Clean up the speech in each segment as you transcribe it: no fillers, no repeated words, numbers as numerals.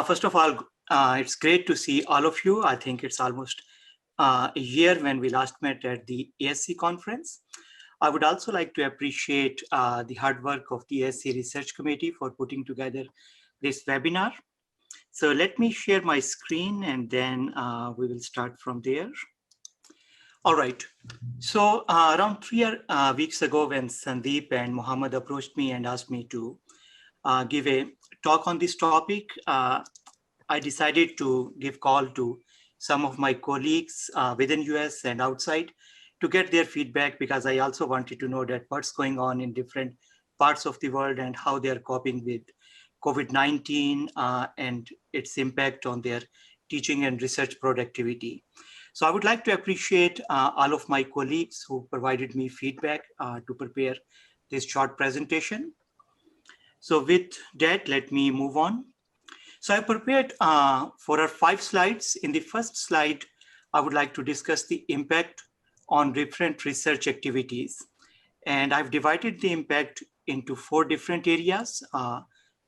First of all, it's great to see all of you. I think it's almost a year when we last met at the ASC conference. I would also like to appreciate the hard work of the ASC Research Committee for putting together this webinar. So let me share my screen and then we will start from there. All right. So around 3 weeks ago when Sandeep and Mohammed approached me and asked me to give a talk on this topic, I decided to give call to some of my colleagues within US and outside to get their feedback, because I also wanted to know that what's going on in different parts of the world and how they are coping with COVID-19 and its impact on their teaching and research productivity. So I would like to appreciate all of my colleagues who provided me feedback to prepare this short presentation. So with that, let me move on. So I prepared for our 5 slides. In the first slide, I would like to discuss the impact on different research activities. And I've divided the impact into 4 different areas: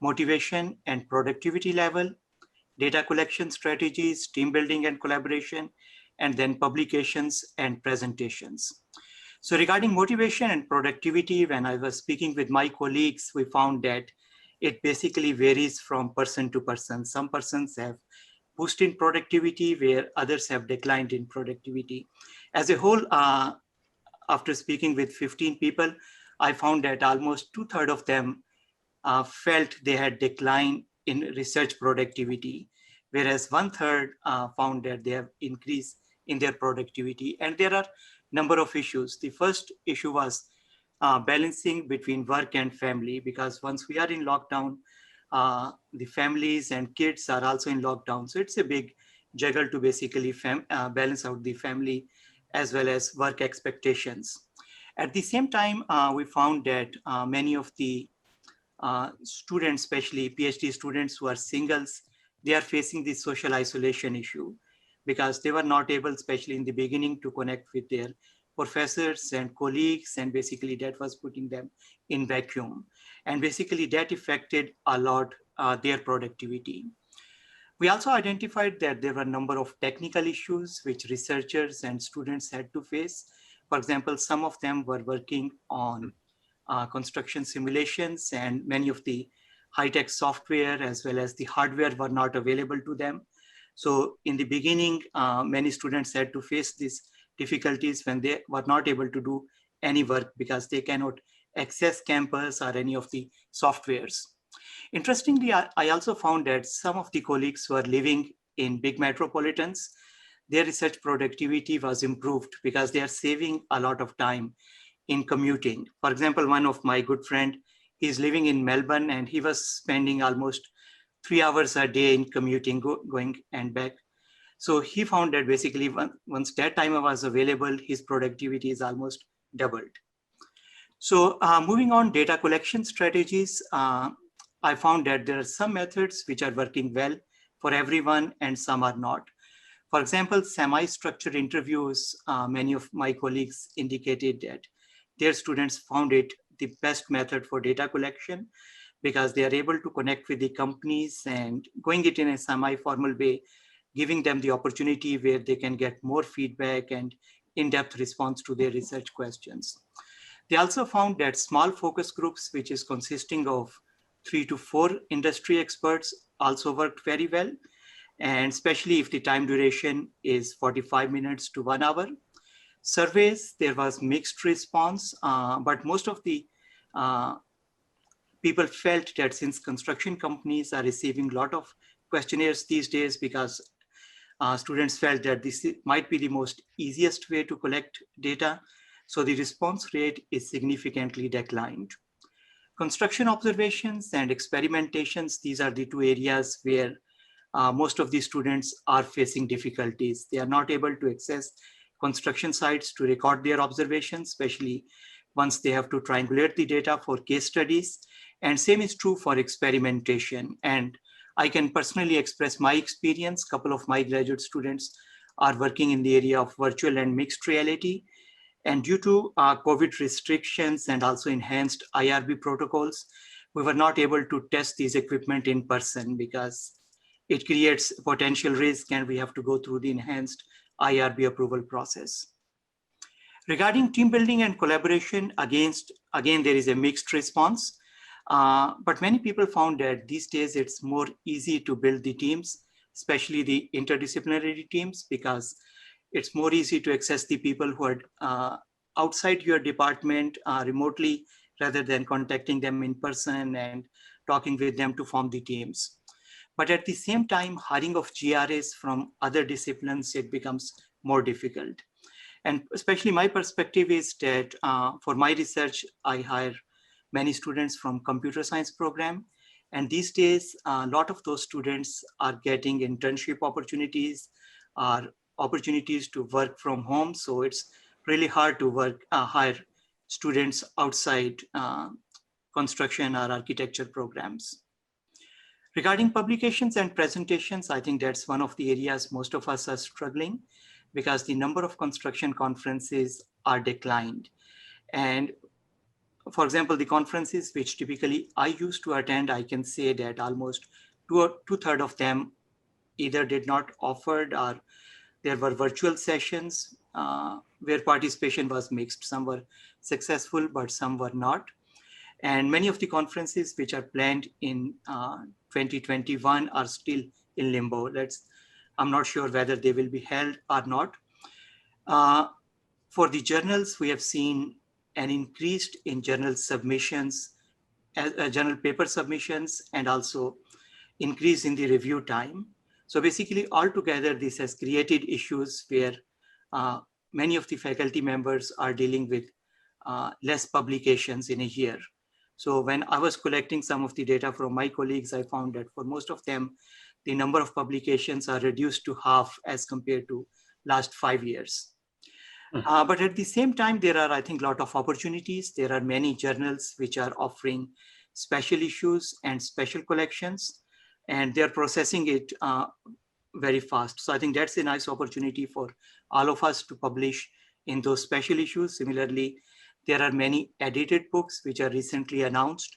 motivation and productivity level, data collection strategies, team building and collaboration, and then publications and presentations. So regarding motivation and productivity, when I was speaking with my colleagues, we found that it basically varies from person to person. Some persons have boosted in productivity where others have declined in productivity. As a whole, after speaking with 15 people, I found that almost 2/3 of them felt they had declined in research productivity, whereas 1/3 found that they have increased in their productivity. And there are number of issues. The first issue was balancing between work and family, because once we are in lockdown, the families and kids are also in lockdown. So it's a big juggle to basically balance out the family as well as work expectations. At the same time, we found that many of the students, especially PhD students who are singles, they are facing this social isolation issue because they were not able, especially in the beginning, to connect with their professors and colleagues, and basically that was putting them in vacuum. And basically that affected a lot their productivity. We also identified that there were a number of technical issues which researchers and students had to face. For example, some of them were working on construction simulations, and many of the high-tech software as well as the hardware were not available to them. So in the beginning, many students had to face these difficulties when they were not able to do any work because they cannot access campus or any of the softwares. Interestingly, I also found that some of the colleagues who are living in big metropolitans, their research productivity was improved because they are saving a lot of time in commuting. For example, one of my good friend, he's living in Melbourne and he was spending almost 3 hours a day in commuting, going and back. So he found that basically once that time was available, his productivity is almost doubled. So moving on, data collection strategies, I found that there are some methods which are working well for everyone and some are not. For example, semi-structured interviews, many of my colleagues indicated that their students found it the best method for data collection because they are able to connect with the companies and going it in a semi-formal way, giving them the opportunity where they can get more feedback and in-depth response to their research questions. They also found that small focus groups, which is consisting of 3 to 4 industry experts, also worked very well. And especially if the time duration is 45 minutes to 1 hour. Surveys, there was mixed response, but most of the people felt that since construction companies are receiving a lot of questionnaires these days because students felt that this might be the most easiest way to collect data, so the response rate is significantly declined. Construction observations and experimentations, these are the 2 areas where most of the students are facing difficulties. They are not able to access construction sites to record their observations, especially once they have to triangulate the data for case studies. And same is true for experimentation. And I can personally express my experience. A couple of my graduate students are working in the area of virtual and mixed reality. And due to COVID restrictions and also enhanced IRB protocols, we were not able to test these equipment in person because it creates potential risk, and we have to go through the enhanced IRB approval process. Regarding team building and collaboration, again, there is a mixed response. But many people found that these days it's more easy to build the teams, especially the interdisciplinary teams, because it's more easy to access the people who are outside your department remotely, rather than contacting them in person and talking with them to form the teams. But at the same time, hiring of GRAs from other disciplines, it becomes more difficult. And especially my perspective is that for my research, I hire many students from computer science program. And these days, a lot of those students are getting internship opportunities, or opportunities to work from home. So it's really hard to hire students outside construction or architecture programs. Regarding publications and presentations, I think that's one of the areas most of us are struggling, because the number of construction conferences are declined. And for example, the conferences which typically I used to attend, I can say that almost two-thirds of them either did not offered, or there were virtual sessions where participation was mixed. Some were successful, but some were not. And many of the conferences which are planned in 2021 are still in limbo. I'm not sure whether they will be held or not. For the journals, we have seen an increase in journal submissions, journal paper submissions, and also increase in the review time. So basically, altogether, this has created issues where many of the faculty members are dealing with less publications in a year. So when I was collecting some of the data from my colleagues, I found that for most of them, the number of publications are reduced to half as compared to last 5 years. But at the same time, there are, I think, a lot of opportunities. There are many journals which are offering special issues and special collections, and they're processing it very fast. So I think that's a nice opportunity for all of us to publish in those special issues. Similarly, there are many edited books which are recently announced.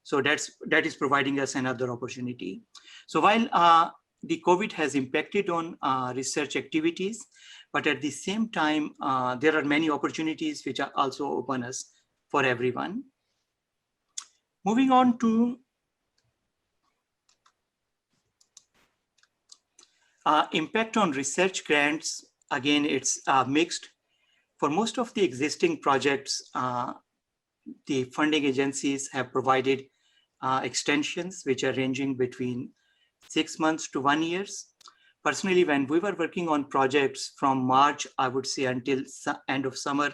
So that is providing us another opportunity. So while the COVID has impacted on research activities, but at the same time, there are many opportunities which are also open us for everyone. Moving on to impact on research grants, again, it's mixed. For most of the existing projects, the funding agencies have provided extensions which are ranging between 6 months to 1 year. Personally, when we were working on projects from March, I would say, until end of summer,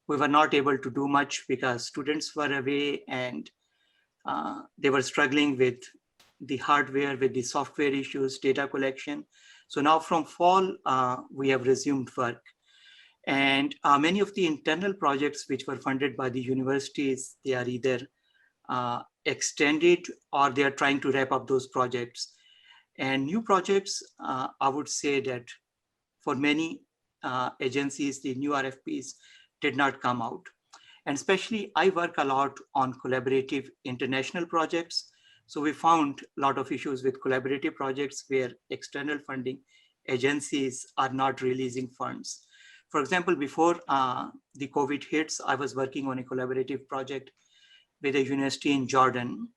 we were not able to do much because students were away and they were struggling with the hardware, with the software issues, data collection. So now from fall, we have resumed work. And many of the internal projects which were funded by the universities, they are either extended or they are trying to wrap up those projects. And new projects, I would say that for many agencies, the new RFPs did not come out. And especially, I work a lot on collaborative international projects. So we found a lot of issues with collaborative projects where external funding agencies are not releasing funds. For example, before the COVID hits, I was working on a collaborative project with a university in Jordan.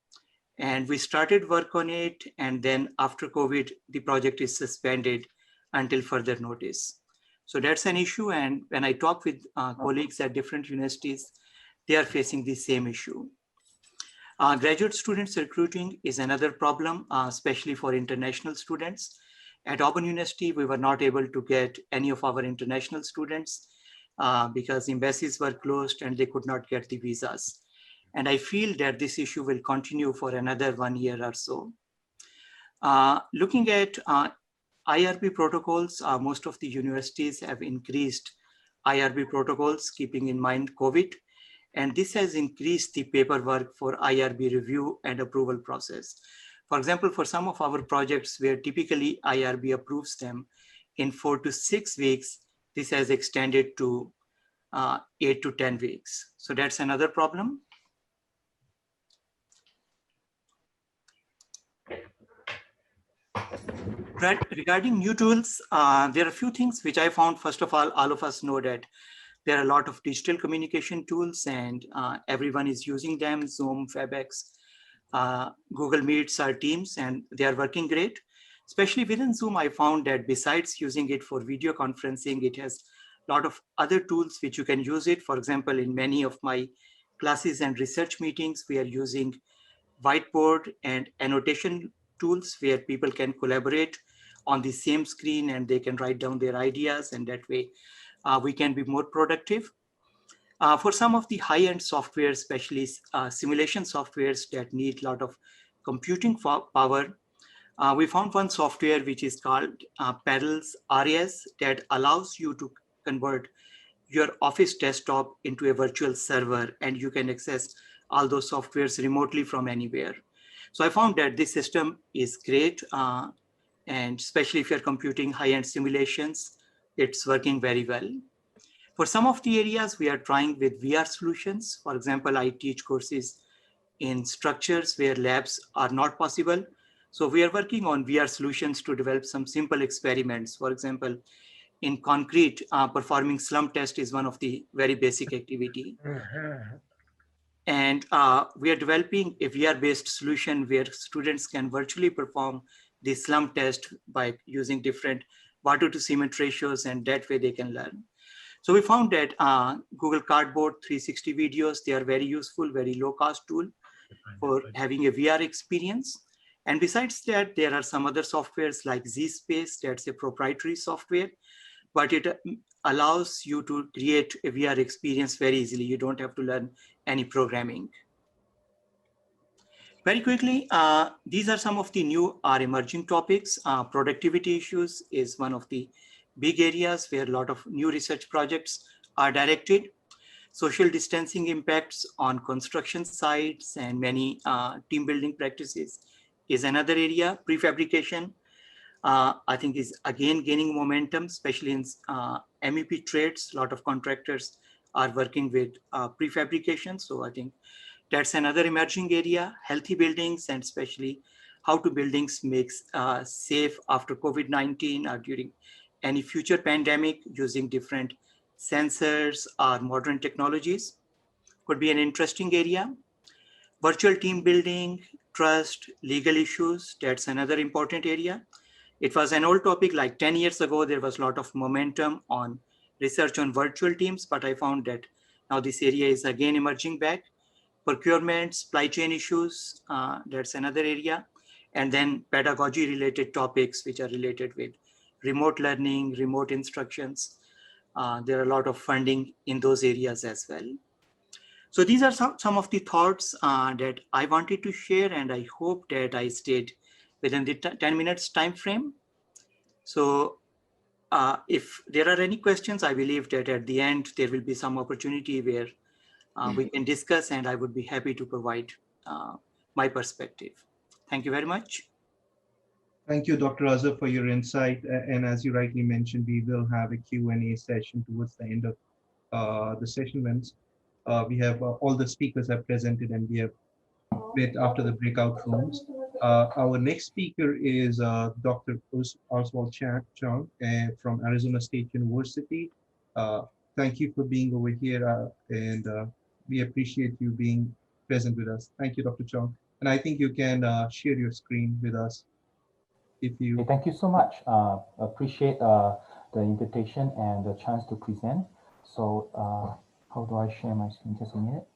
And we started work on it. And then after COVID, the project is suspended until further notice. So that's an issue. And when I talk with colleagues at different universities, they are facing the same issue. Graduate students recruiting is another problem, especially for international students. At Auburn University, we were not able to get any of our international students because embassies were closed and they could not get the visas. And I feel that this issue will continue for another 1 year or so. Looking at IRB protocols, most of the universities have increased IRB protocols, keeping in mind COVID. And this has increased the paperwork for IRB review and approval process. For example, for some of our projects where typically IRB approves them in 4 to 6 weeks, this has extended to 8 to 10 weeks. So that's another problem. Regarding new tools, there are a few things which I found. First of all of us know that there are a lot of digital communication tools and everyone is using them, Zoom, WebEx, Google Meets, our Teams, and they are working great. Especially within Zoom, I found that besides using it for video conferencing, it has a lot of other tools which you can use it. For example, in many of my classes and research meetings, we are using whiteboard and annotation tools where people can collaborate on the same screen and they can write down their ideas, and that way we can be more productive. For some of the high-end software, especially simulation softwares that need a lot of computing power, we found one software which is called Parallels RAS that allows you to convert your office desktop into a virtual server, and you can access all those softwares remotely from anywhere. So I found that this system is great, and especially if you're computing high-end simulations, it's working very well. For some of the areas, we are trying with VR solutions. For example, I teach courses in structures where labs are not possible. So we are working on VR solutions to develop some simple experiments. For example, in concrete, performing slump test is one of the very basic activity. And we are developing a VR-based solution where students can virtually perform the slump test by using different water to cement ratios, and that way they can learn. So we found that Google Cardboard 360 videos, they are very useful, very low cost tool for having a VR experience. And besides that, there are some other softwares like ZSpace, that's a proprietary software, but it allows you to create a VR experience very easily. You don't have to learn any programming. Very quickly, these are some of the new or emerging topics. Productivity issues is one of the big areas where a lot of new research projects are directed. Social distancing impacts on construction sites and many team building practices is another area. Prefabrication, I think, is again gaining momentum, especially in MEP trades. A lot of contractors are working with prefabrication. So I think that's another emerging area. Healthy buildings, and especially how to buildings makes safe after COVID-19 or during any future pandemic using different sensors or modern technologies could be an interesting area. Virtual team building, trust, legal issues, that's another important area. It was an old topic. Like 10 years ago, there was a lot of momentum on research on virtual teams, but I found that now this area is again emerging back. Procurement, supply chain issues, that's another area. And then pedagogy related topics, which are related with remote learning, remote instructions. There are a lot of funding in those areas as well. So these are some of the thoughts that I wanted to share, and I hope that I stayed within the 10 minutes time frame. So if there are any questions, I believe that at the end, there will be some opportunity where we can discuss, and I would be happy to provide my perspective. Thank you very much. Thank you, Dr. Azhar, for your insight. And as you rightly mentioned, we will have a Q&A session towards the end of the session when we have all the speakers have presented and we have met after the breakout rooms. Our next speaker is Dr. Oswald Chang from Arizona State University. Thank you for being over here, and we appreciate you being present with us. Thank you, Dr. Chang. And I think you can share your screen with us. If you... Hey, thank you so much. Appreciate the invitation and the chance to present. So how do I share my screen? Just a minute.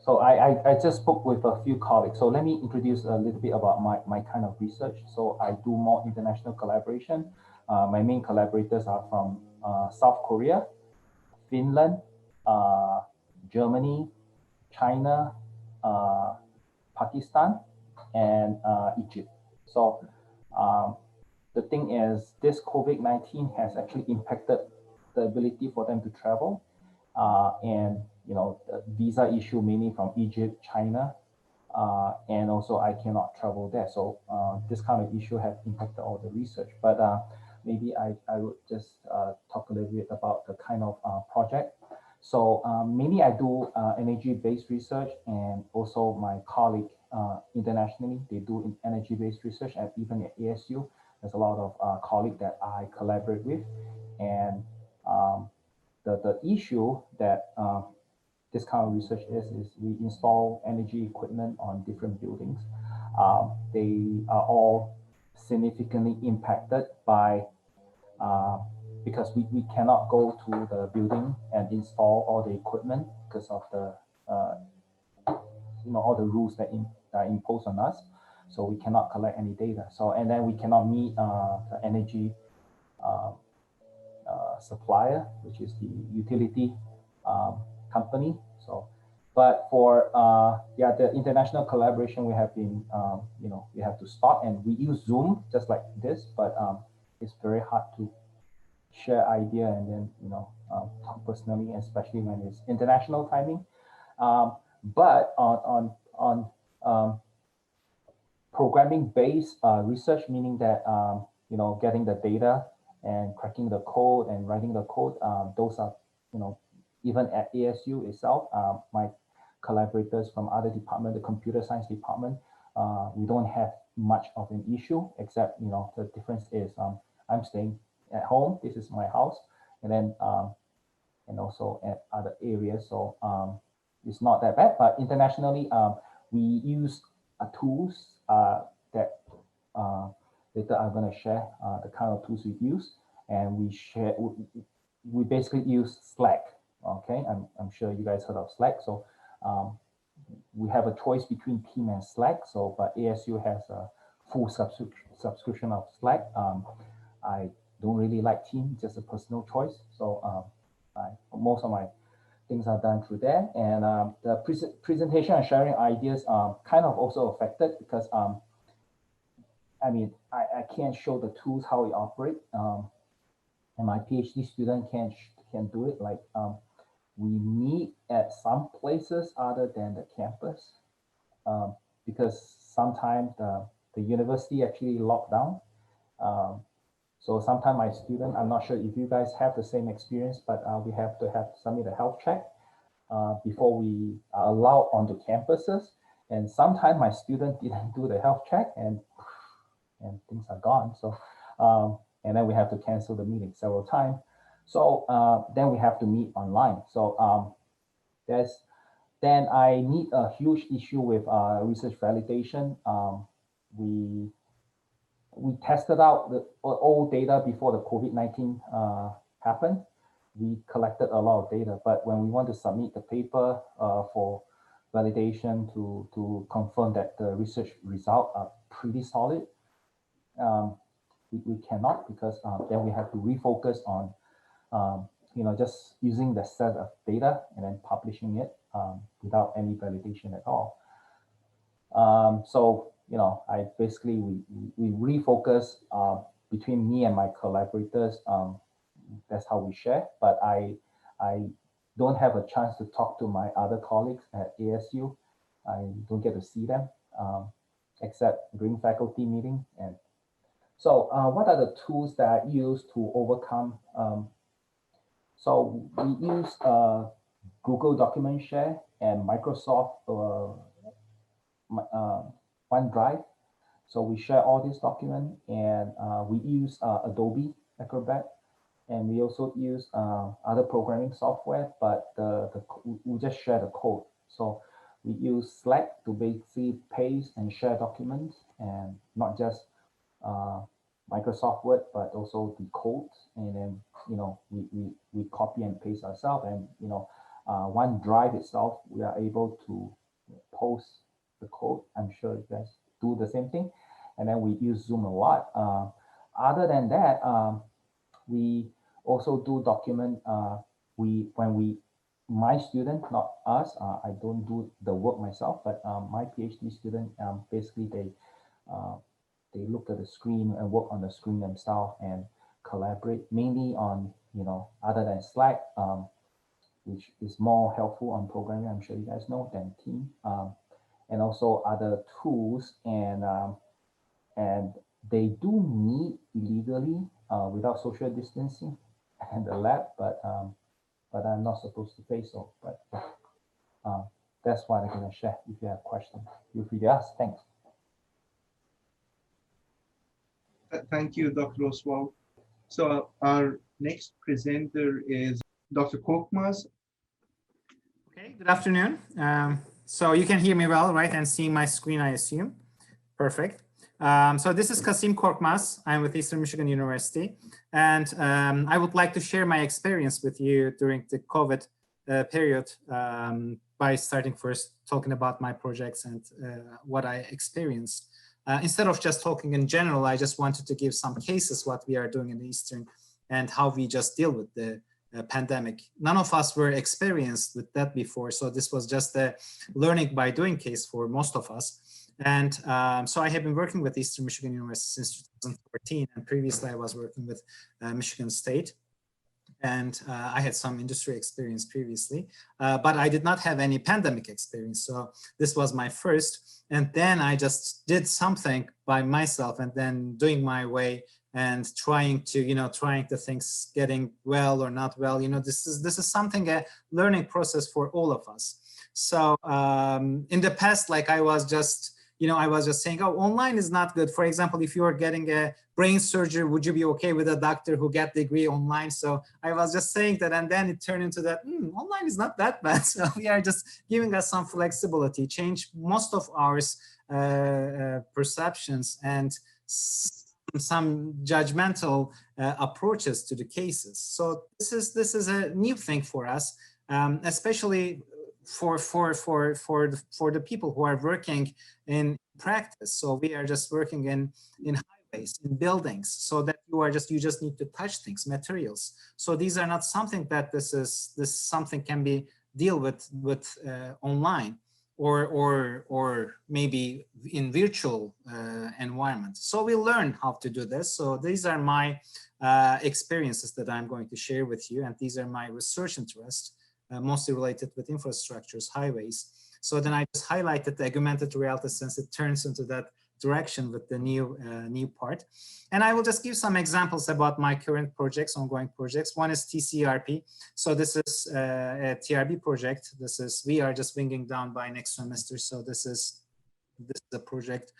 So I just spoke with a few colleagues. So let me introduce a little bit about my kind of research. So I do more international collaboration. My main collaborators are from South Korea, Finland, Germany, China, Pakistan, and Egypt. So the thing is, this COVID-19 has actually impacted the ability for them to travel. And the visa issue mainly from Egypt, China, and also I cannot travel there. So this kind of issue have impacted all the research. But maybe I would just talk a little bit about the kind of project. So mainly I do energy-based research, and also my colleague internationally, they do energy-based research, and even at ASU, there's a lot of colleagues that I collaborate with, and the issue that this kind of research is we install energy equipment on different buildings. They are all significantly impacted by because we cannot go to the building and install all the equipment because of the all the rules that are imposed on us. So we cannot collect any data. So and then we cannot meet the energy uh, supplier, which is the utility company. So, but for the international collaboration, we have been we have to start, and we use Zoom just like this, but it's very hard to share idea and then talk personally, especially when it's international timing. But on programming based research, meaning that getting the data and cracking the code and writing the code, those are even at ASU itself, my collaborators from other department, the computer science department, we don't have much of an issue, except the difference is I'm staying at home. This is my house, and then and also at other areas. So it's not that bad. But internationally, we use tools that later I'm going to share the kind of tools we use, and we basically use Slack. Okay, I'm sure you guys heard of Slack. So we have a choice between Team and Slack. So, but ASU has a full subscription of Slack. I don't really like Team, just a personal choice. So most of my things are done through there. And the presentation and sharing ideas kind of also affected because I mean, I can't show the tools how we operate, and my PhD student can do it. Like we meet at some places other than the campus because sometimes the university actually locked down. So sometimes my student, I'm not sure if you guys have the same experience, but we have to submit a health check before we are allowed onto campuses. And sometimes my student didn't do the health check and things are gone. So, and then we have to cancel the meeting several times. So then we have to meet online. So then I need a huge issue with research validation. We tested out the old data before the COVID-19 happened. We collected a lot of data, but when we want to submit the paper for validation to confirm that the research results are pretty solid, we cannot because then we have to refocus on just using the set of data and then publishing it without any validation at all. So I basically we refocus between me and my collaborators. That's how we share. But I don't have a chance to talk to my other colleagues at ASU. I don't get to see them except during faculty meeting. And so, what are the tools that I use to overcome? So we use Google Document Share and Microsoft OneDrive. So we share all these documents, and we use Adobe Acrobat, and we also use other programming software, but we just share the code. So we use Slack to basically paste and share documents, and not just Microsoft Word, but also the codes, and then we copy and paste ourselves, and OneDrive itself, we are able to post the code. I'm sure you guys do the same thing, and then we use Zoom a lot. Other than that, we also do document. My student, not us. I don't do the work myself, but my PhD student, basically they look at the screen and work on the screen themselves and collaborate mainly on other than Slack, which is more helpful on programming. I'm sure you guys know than Team, and also other tools and they do meet illegally without social distancing in the lab, but I'm not supposed to say so. But that's what I'm gonna share. If you have questions, feel free to ask. Thanks. Thank you, Dr. Oswald. So our next presenter is Dr. Korkmaz. Okay, good afternoon. So you can hear me well, right? And seeing my screen, I assume. Perfect. So this is Kasim Korkmaz. I'm with Eastern Michigan University. And I would like to share my experience with you during the COVID period by starting first talking about my projects and what I experienced. Instead of just talking in general, I just wanted to give some cases what we are doing in Eastern and how we just deal with the pandemic. None of us were experienced with that before, so this was just a learning by doing case for most of us. And so I have been working with Eastern Michigan University since 2014, and previously I was working with Michigan State. And I had some industry experience previously, but I did not have any pandemic experience. So this was my first. And then I just did something by myself and then doing my way and trying to things getting well or not well. This is something, a learning process for all of us. So in the past, like I was just saying, oh, online is not good. For example, if you are getting a brain surgery, would you be okay with a doctor who get degree online? So I was just saying that, and then it turned into that, online is not that bad. So we are just giving us some flexibility, change most of our perceptions and some judgmental approaches to the cases. So this is a new thing for us, especially for the people who are working in practice. So we are just working in highways, in buildings, so that you just need to touch things, materials. So these are not something that this something can be deal with online or maybe in virtual environment. So we learn how to do this. So these are my experiences that I'm going to share with you, and these are my research interests. Mostly related with infrastructures, highways. So then I just highlighted the augmented reality since it turns into that direction with the new part. And I will just give some examples about my current projects, ongoing projects. One is TCRP. So this is a TRB project. We are just winging down by next semester. So this is a project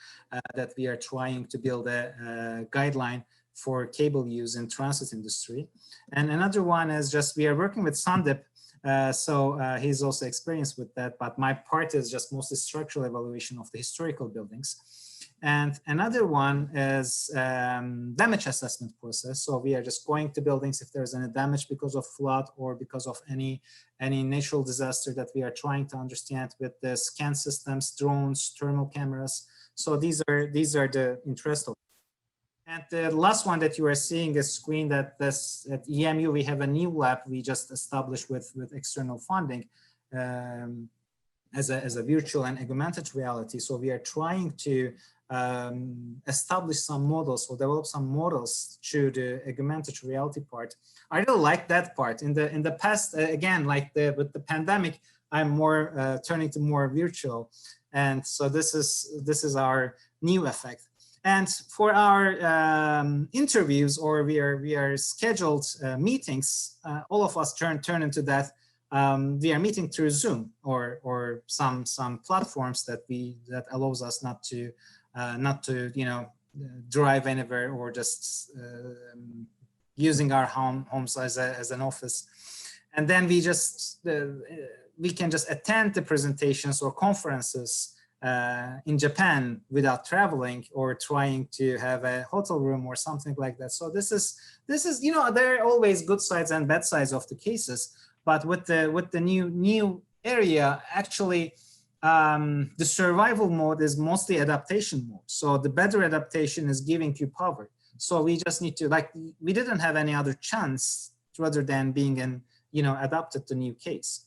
that we are trying to build a guideline for cable use in transit industry. And another one is just we are working with Sandip. He's also experienced with that, but my part is just mostly structural evaluation of the historical buildings. And another one is damage assessment process. So we are just going to buildings if there's any damage because of flood or because of any natural disaster that we are trying to understand with the scan systems, drones, thermal cameras. So these are the interest of. And the last one that you are seeing is screen that this at EMU, we have a new lab we just established with external funding as a virtual and augmented reality. So we are trying to establish some models or develop some models through the augmented reality part. I really like that part. In the past, again, like with the pandemic, I'm more turning to more virtual. And so this is our new effect. And for our interviews, or we are scheduled meetings, all of us turn into that. We are meeting through Zoom or some platforms that allows us not to drive anywhere or just using our homes as an office. And then we can just attend the presentations or conferences in Japan without traveling or trying to have a hotel room or something like that. So this is there are always good sides and bad sides of the cases, but with the new area, actually the survival mode is mostly adaptation mode. So the better adaptation is giving you power. So we just need to, we didn't have any other chance rather than being adapted to new case.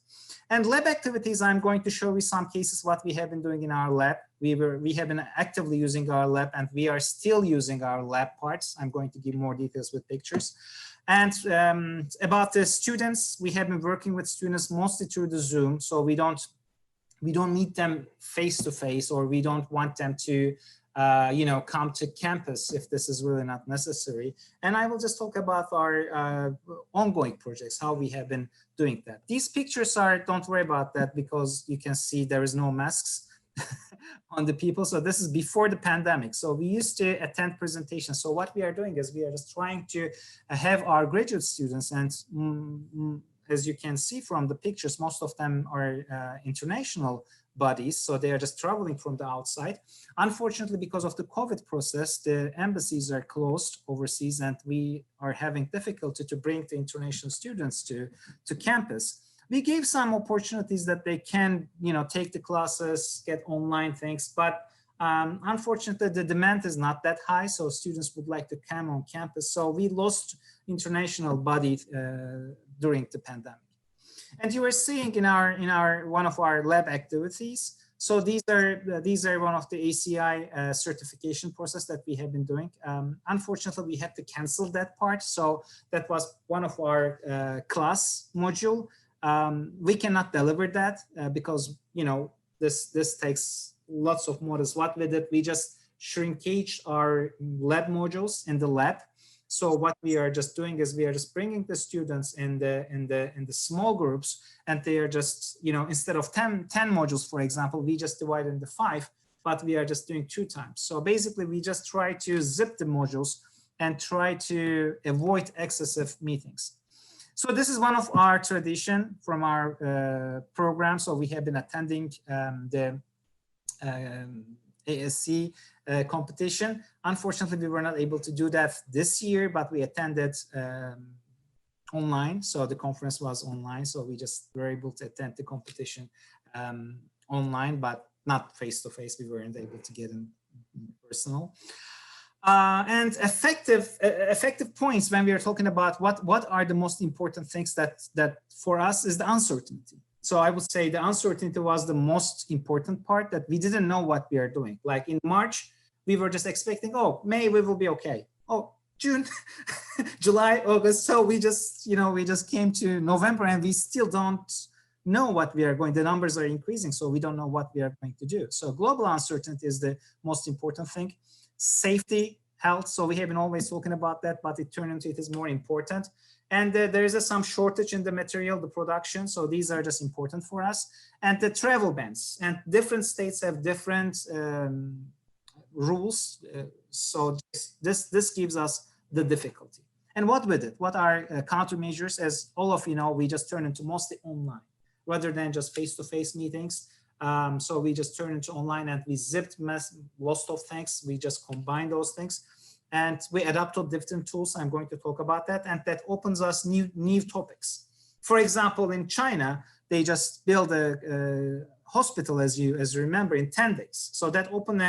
And lab activities, I'm going to show you some cases what we have been doing in our lab. We have been actively using our lab, and we are still using our lab parts. I'm going to give more details with pictures. And about the students, we have been working with students mostly through the Zoom. So we don't meet them face to face, or we don't want them to come to campus if this is really not necessary. And I will just talk about our ongoing projects, how we have been doing that. These pictures don't worry about that because you can see there is no masks. on the people. So this is before the pandemic. So we used to attend presentations. So what we are doing is we are just trying to have our graduate students, and as you can see from the pictures, most of them are international bodies. So they are just traveling from the outside. Unfortunately, because of the COVID process, the embassies are closed overseas, and we are having difficulty to bring the international students to campus. We gave some opportunities that they can, take the classes, get online things, but unfortunately, the demand is not that high. So students would like to come on campus. So we lost international body during the pandemic. And you are seeing in our one of our lab activities. So these are one of the ACI certification process that we have been doing. Unfortunately, we had to cancel that part. So that was one of our class module. We cannot deliver that because this takes lots of modules. What we did, we just shrinkaged our lab modules in the lab. So what we are just doing is we are just bringing the students in the small groups, and they are just, instead of 10 modules, for example, we just divide into 5, but we are just doing 2 times. So basically we just try to zip the modules and try to avoid excessive meetings. So this is one of our tradition from our program. So we have been attending the ASC competition. Unfortunately, we were not able to do that this year, but we attended online. So the conference was online. So we just were able to attend the competition online, but not face-to-face. We weren't able to get in personal. And effective points when we are talking about what are the most important things that for us is the uncertainty. So I would say the uncertainty was the most important part, that we didn't know what we are doing. Like in March, we were just expecting, oh, May we will be okay. Oh, June, July, August. So we just, we just came to November and we still don't know what we are going. The numbers are increasing, so we don't know what we are going to do. So global uncertainty is the most important thing. Safety, health. So we have been always talking about that, but it turned into it is more important. And there is some shortage in the material, the production. So these are just important for us. And the travel bans, and different states have different rules. So this gives us the difficulty. And what with it? What are countermeasures? As all of you know, we just turn into mostly online rather than just face-to-face meetings. So we just turned into online, and we zipped most of things. We just combine those things. And we adapted different tools. I'm going to talk about that. And that opens us new topics. For example, in China, they just built a hospital, as you remember, in 10 days. So that opened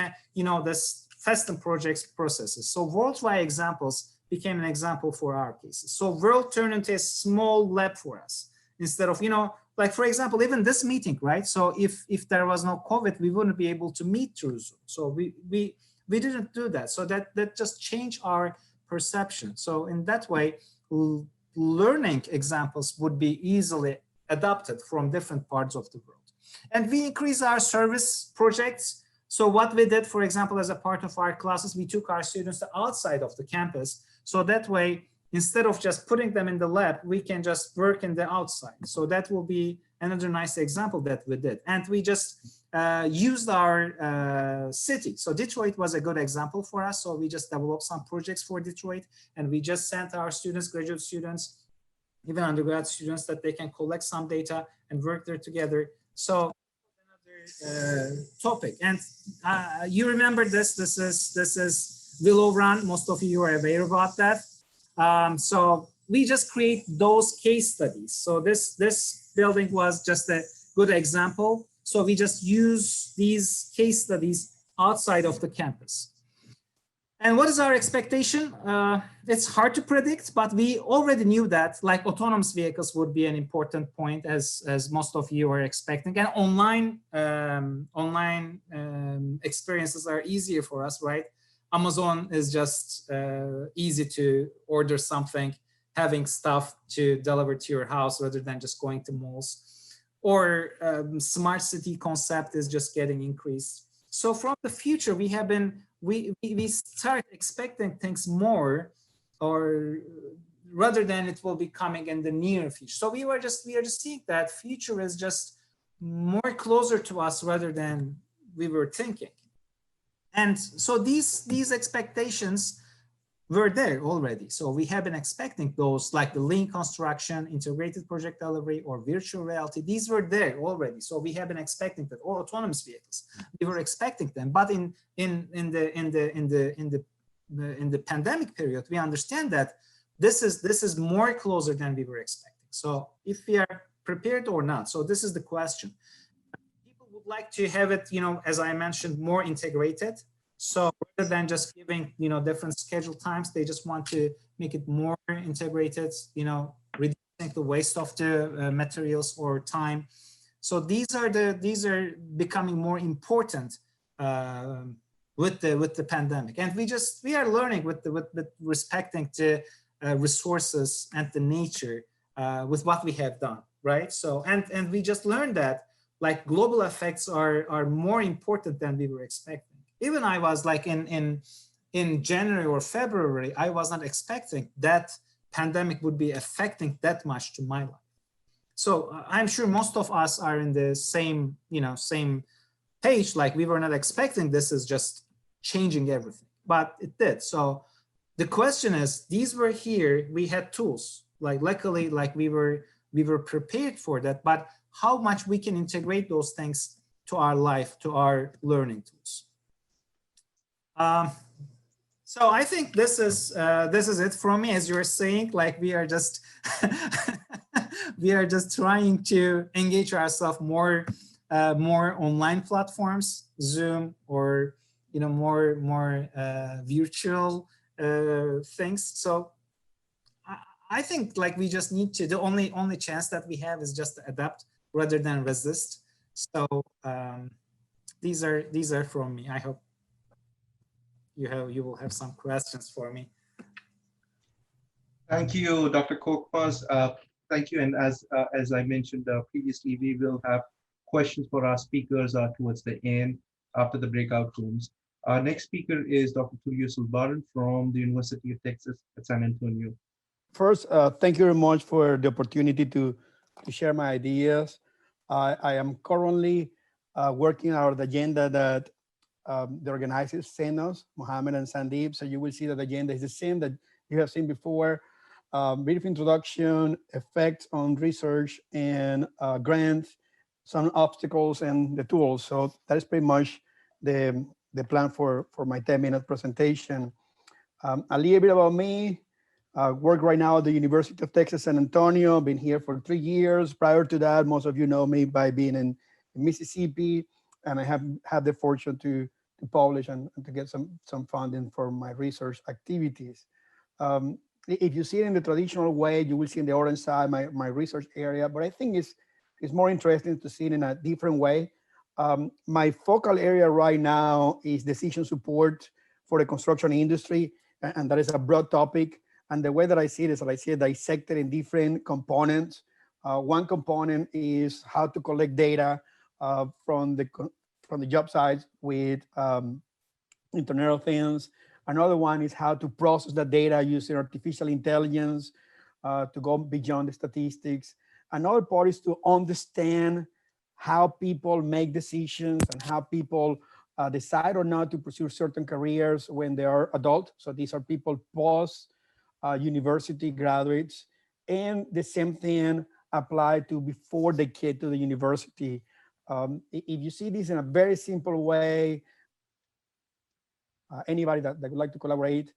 this custom projects processes. So worldwide examples became an example for our cases. So world turned into a small lab for us instead of, like, for example, even this meeting, right? So if there was no COVID, we wouldn't be able to meet through Zoom. So we didn't do that. So that just changed our perception. So in that way, learning examples would be easily adapted from different parts of the world. And we increased our service projects. So what we did, for example, as a part of our classes, we took our students to outside of the campus. So that way, instead of just putting them in the lab, we can just work in the outside. So that will be another nice example that we did. And we just used our city. So Detroit was a good example for us. So we just developed some projects for Detroit, and we just sent our students, graduate students, even undergrad students, that they can collect some data and work there together. So another topic, and you remember this is Willow Run. Most of you are aware about that. So we just create those case studies. So this building was just a good example. So we just use these case studies outside of the campus. And what is our expectation? It's hard to predict, but we already knew that, like, autonomous vehicles would be an important point, as most of you are expecting. And online experiences are easier for us, right? Amazon is just easy to order something, having stuff to deliver to your house rather than just going to malls. Or smart city concept is just getting increased. So from the future, we start expecting things more, or rather than it will be coming in the near future. So we are just seeing that future is just more closer to us rather than we were thinking. And so these expectations were there already. So we have been expecting those, like the lean construction, integrated project delivery, or virtual reality. These were there already. So we have been expecting that, or autonomous vehicles. We were expecting them. But in the pandemic period, we understand that this is more closer than we were expecting. So if we are prepared or not. So this is the question. People would like to have it, as I mentioned, more integrated. So rather than just giving, different schedule times, they just want to make it more integrated, reducing the waste of the materials or time. So these are becoming more important with the pandemic, and we are learning with respecting the resources and the nature with what we have done, right? So and we just learned that like global effects are more important than we were expecting. Even I was like in January or February, I was not expecting that pandemic would be affecting that much to my life. So I'm sure most of us are in the same, same page. Like we were not expecting this is just changing everything, but it did. So the question is, these were here. We had tools. Like luckily, like we were prepared for that. But how much we can integrate those things to our life, to our learning tools. So I think this is it from me. As you were saying, like we are just we are just trying to engage ourselves more online platforms, Zoom, or more virtual things. So I think like we just need to. The only chance that we have is just to adapt rather than resist. So these are from me. I hope you will have some questions for me. Thank you, Dr. Korkmaz. Thank you. And as I mentioned previously, we will have questions for our speakers towards the end after the breakout rooms. Our next speaker is Dr. Tulio Sulbaran from the University of Texas at San Antonio. First, thank you very much for the opportunity to share my ideas. I am currently working out the agenda that the organizers sent us, Mohammed and Sandeep. So you will see that the agenda is the same that you have seen before. Brief introduction, effects on research and grants, some obstacles and the tools. So that is pretty much the plan for my 10-minute presentation. A little bit about me. Work right now at the University of Texas, San Antonio. Been here for 3 years. Prior to that, most of you know me by being in Mississippi, and I have had the fortune to publish and to get some funding for my research activities. If you see it in the traditional way, you will see in the orange side my research area, but I think it's more interesting to see it in a different way. My focal area right now is decision support for the construction industry, and that is a broad topic. And the way that I see it is that I see it dissected in different components. One component is how to collect data from the job sites with Internet of Things. Another one is how to process the data using artificial intelligence to go beyond the statistics. Another part is to understand how people make decisions and how people decide or not to pursue certain careers when they are adult. So these are people post university graduates, and the same thing applied to before they get to the university. If you see this in a very simple way, anybody that would like to collaborate,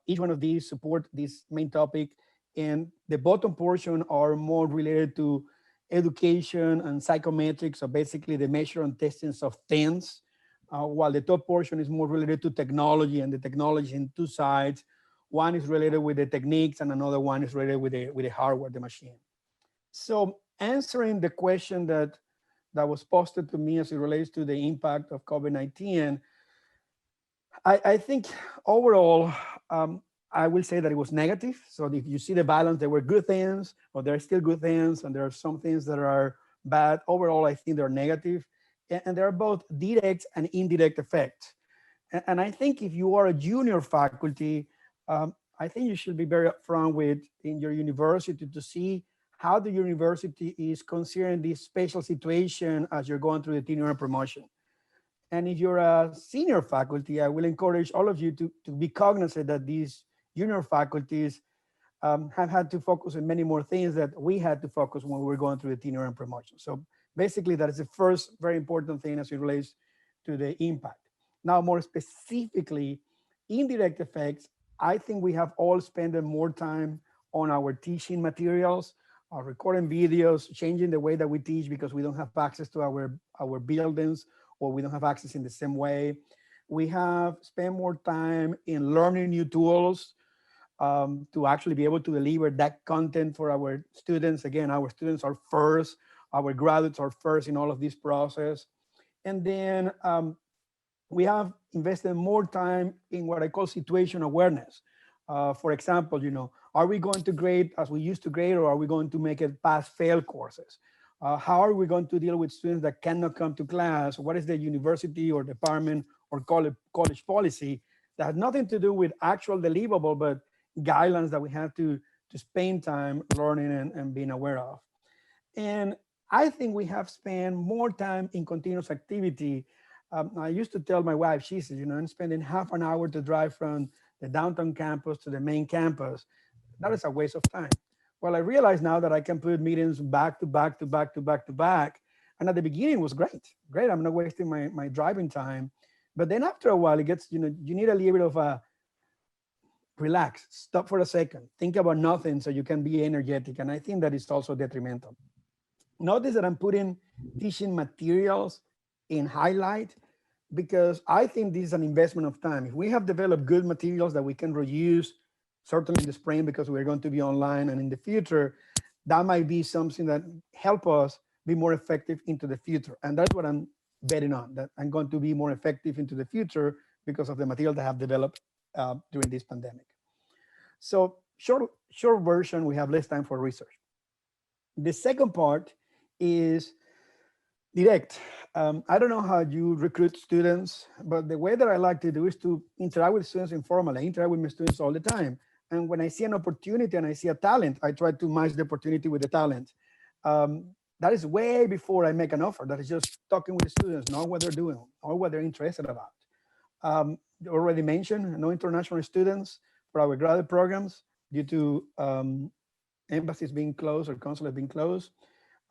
each one of these support this main topic, and the bottom portion are more related to education and psychometrics, so basically the measure and testings of things, while the top portion is more related to technology, and the technology in two sides. One is related with the techniques and another one is related with the hardware, the machine. So answering the question that was posted to me as it relates to the impact of COVID-19, I think overall, I will say that it was negative. So if you see the balance, there were good things, or there are still good things, and there are some things that are bad. Overall, I think they're negative, and there are both direct and indirect effects. And I think if you are a junior faculty, I think you should be very upfront in your university to see how the university is considering this special situation as you're going through the tenure and promotion. And if you're a senior faculty, I will encourage all of you to be cognizant that these junior faculties have had to focus on many more things that we had to focus when we were going through the tenure and promotion. So basically, that is the first very important thing as it relates to the impact. Now, more specifically, indirect effects, I think we have all spent more time on our teaching materials, our recording videos, changing the way that we teach because we don't have access to our buildings, or we don't have access in the same way. We have spent more time in learning new tools to actually be able to deliver that content for our students. Again, our students are first, our graduates are first in all of this process. And then we have invested more time in what I call situation awareness. For example, are we going to grade as we used to grade, or are we going to make it pass-fail courses? How are we going to deal with students that cannot come to class? What is the university or department or college policy that has nothing to do with actual deliverable, but guidelines that we have to spend time learning and being aware of? And I think we have spent more time in continuous activity. I used to tell my wife, she says, I'm spending half an hour to drive from the downtown campus to the main campus. That is a waste of time. Well, I realize now that I can put meetings back to back to back to back to back. And at the beginning it was great. I'm not wasting my driving time. But then after a while, it gets, you need a little bit of a relax, stop for a second, think about nothing so you can be energetic. And I think that is also detrimental. Notice that I'm putting teaching materials in highlight because I think this is an investment of time. If we have developed good materials that we can reuse, certainly in the spring because we're going to be online, and in the future, that might be something that help us be more effective into the future. And that's what I'm betting on, that I'm going to be more effective into the future because of the material that I have developed during this pandemic. So short version, we have less time for research. The second part is direct. I don't know how you recruit students, but the way that I like to do is to interact with students informally. I interact with my students all the time. And when I see an opportunity and I see a talent, I try to match the opportunity with the talent. That is way before I make an offer. That is just talking with the students, know what they're doing or what they're interested about. Already mentioned, no international students for our graduate programs due to embassies being closed or consulates being closed.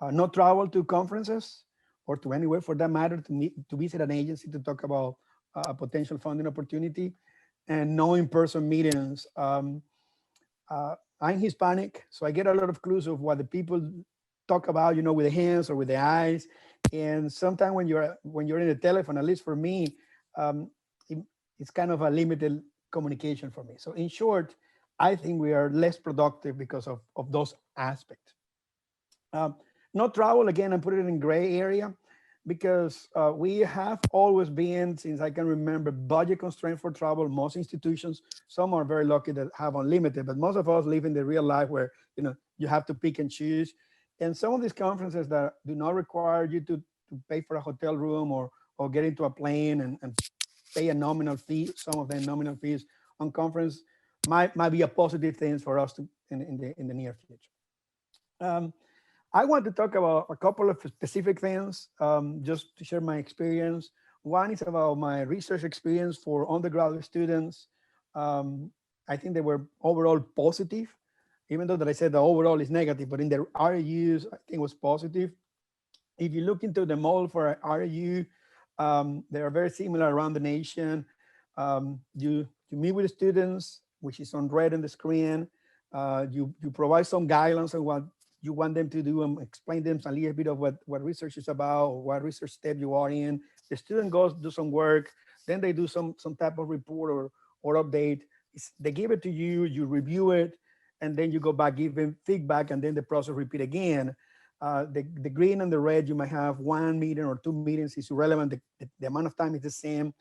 No travel to conferences or to anywhere for that matter to visit an agency to talk about a potential funding opportunity, and no in-person meetings. I'm Hispanic, so I get a lot of clues of what the people talk about, with the hands or with the eyes. And sometimes when you're in the telephone, at least for me, it's kind of a limited communication for me. So in short, I think we are less productive because of those aspects. No travel, again, I put it in gray area because we have always been, since I can remember, budget constraint for travel. Most institutions, some are very lucky that have unlimited, but most of us live in the real life where, you have to pick and choose. And some of these conferences that do not require you to pay for a hotel room or get into a plane and pay a nominal fee, some of them nominal fees on conference might be a positive thing for us in the near future. I want to talk about a couple of specific things, just to share my experience. One is about my research experience for undergraduate students. I think they were overall positive, even though that I said the overall is negative, but in the RUs, I think it was positive. If you look into the model for RU, they are very similar around the nation. You meet with the students, which is on red on the screen. You provide some guidelines on what you want them to do and explain them a little bit of what research is about or what research step you are in. The student goes do some work, then they do some type of report or update. They give it to you, you review it, and then you go back, give them feedback, and then the process repeat again. The green and the red, you might have 1 meeting or 2 meetings. It's irrelevant. The amount of time is the same.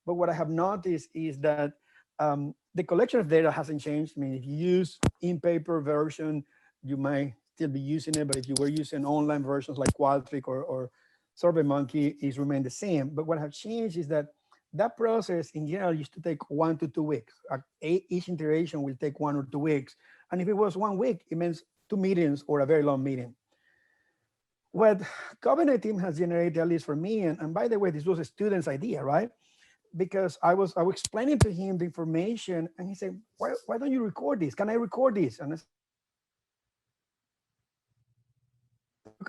But what I have noticed is that the collection of data hasn't changed. I mean, if you use in-paper version, you might still be using it. But if you were using online versions like Qualtrics or SurveyMonkey, it's remained the same. But what has changed is that process in general used to take 1 to 2 weeks. Each iteration will take 1 or 2 weeks. And if it was 1 week, it means 2 meetings or a very long meeting. what COVID-19 has generated, at least for me, and by the way, this was a student's idea, right? Because I was explaining to him the information, and he said, why don't you record this? Can I record this? And I said,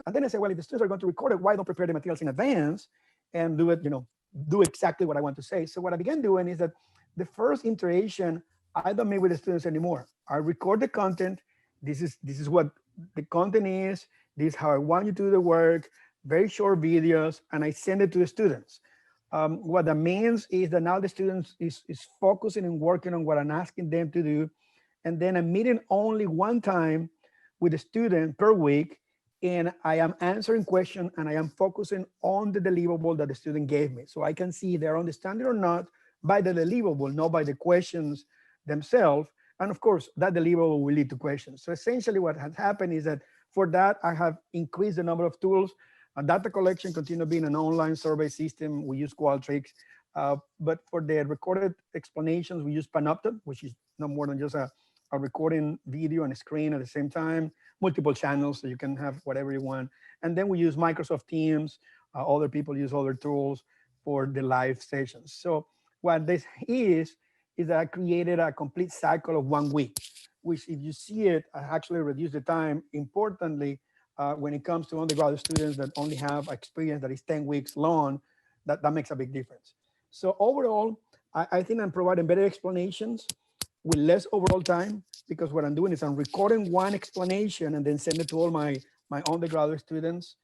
and then I said, well, if the students are going to record it, why don't prepare the materials in advance and do it, do exactly what I want to say. So what I began doing is that the first iteration, I don't meet with the students anymore. I record the content. This is what the content is. This is how I want you to do the work, very short videos, and I send it to the students. What that means is that now the students is focusing and working on what I'm asking them to do. And then I'm meeting only one time with the student per week, and I am answering questions and I am focusing on the deliverable that the student gave me. So I can see they're understanding or not by the deliverable, not by the questions themselves. And of course, that deliverable will lead to questions. So essentially what has happened is that for that, I have increased the number of tools. Data collection continue being an online survey system. We use Qualtrics. But for the recorded explanations, we use Panopto, which is no more than just a recording video and a screen at the same time, multiple channels, so you can have whatever you want. And then we use Microsoft Teams. Other people use other tools for the live sessions. So what this is that I created a complete cycle of 1 week, which if you see it, I actually reduced the time. Importantly, when it comes to undergraduate students that only have experience that is 10 weeks long, that makes a big difference. So overall, I think I'm providing better explanations with less overall time, because what I'm doing is I'm recording one explanation and then send it to all my undergraduate students.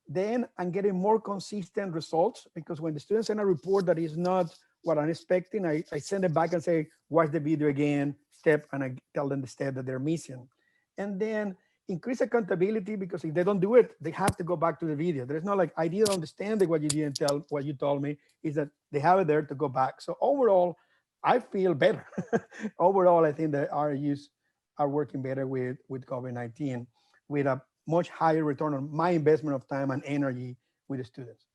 Then I'm getting more consistent results, because when the students send a report that is not what I'm expecting, I send it back and say, watch the video again, step, and I tell them the step that they're missing. And then increase accountability, because if they don't do it, they have to go back to the video. There's not like, I didn't understand what you didn't tell, what you told me, is that they have it there to go back. So overall, I feel better. Overall, I think that RUs are working better with COVID-19, with a much higher return on my investment of time and energy with the students.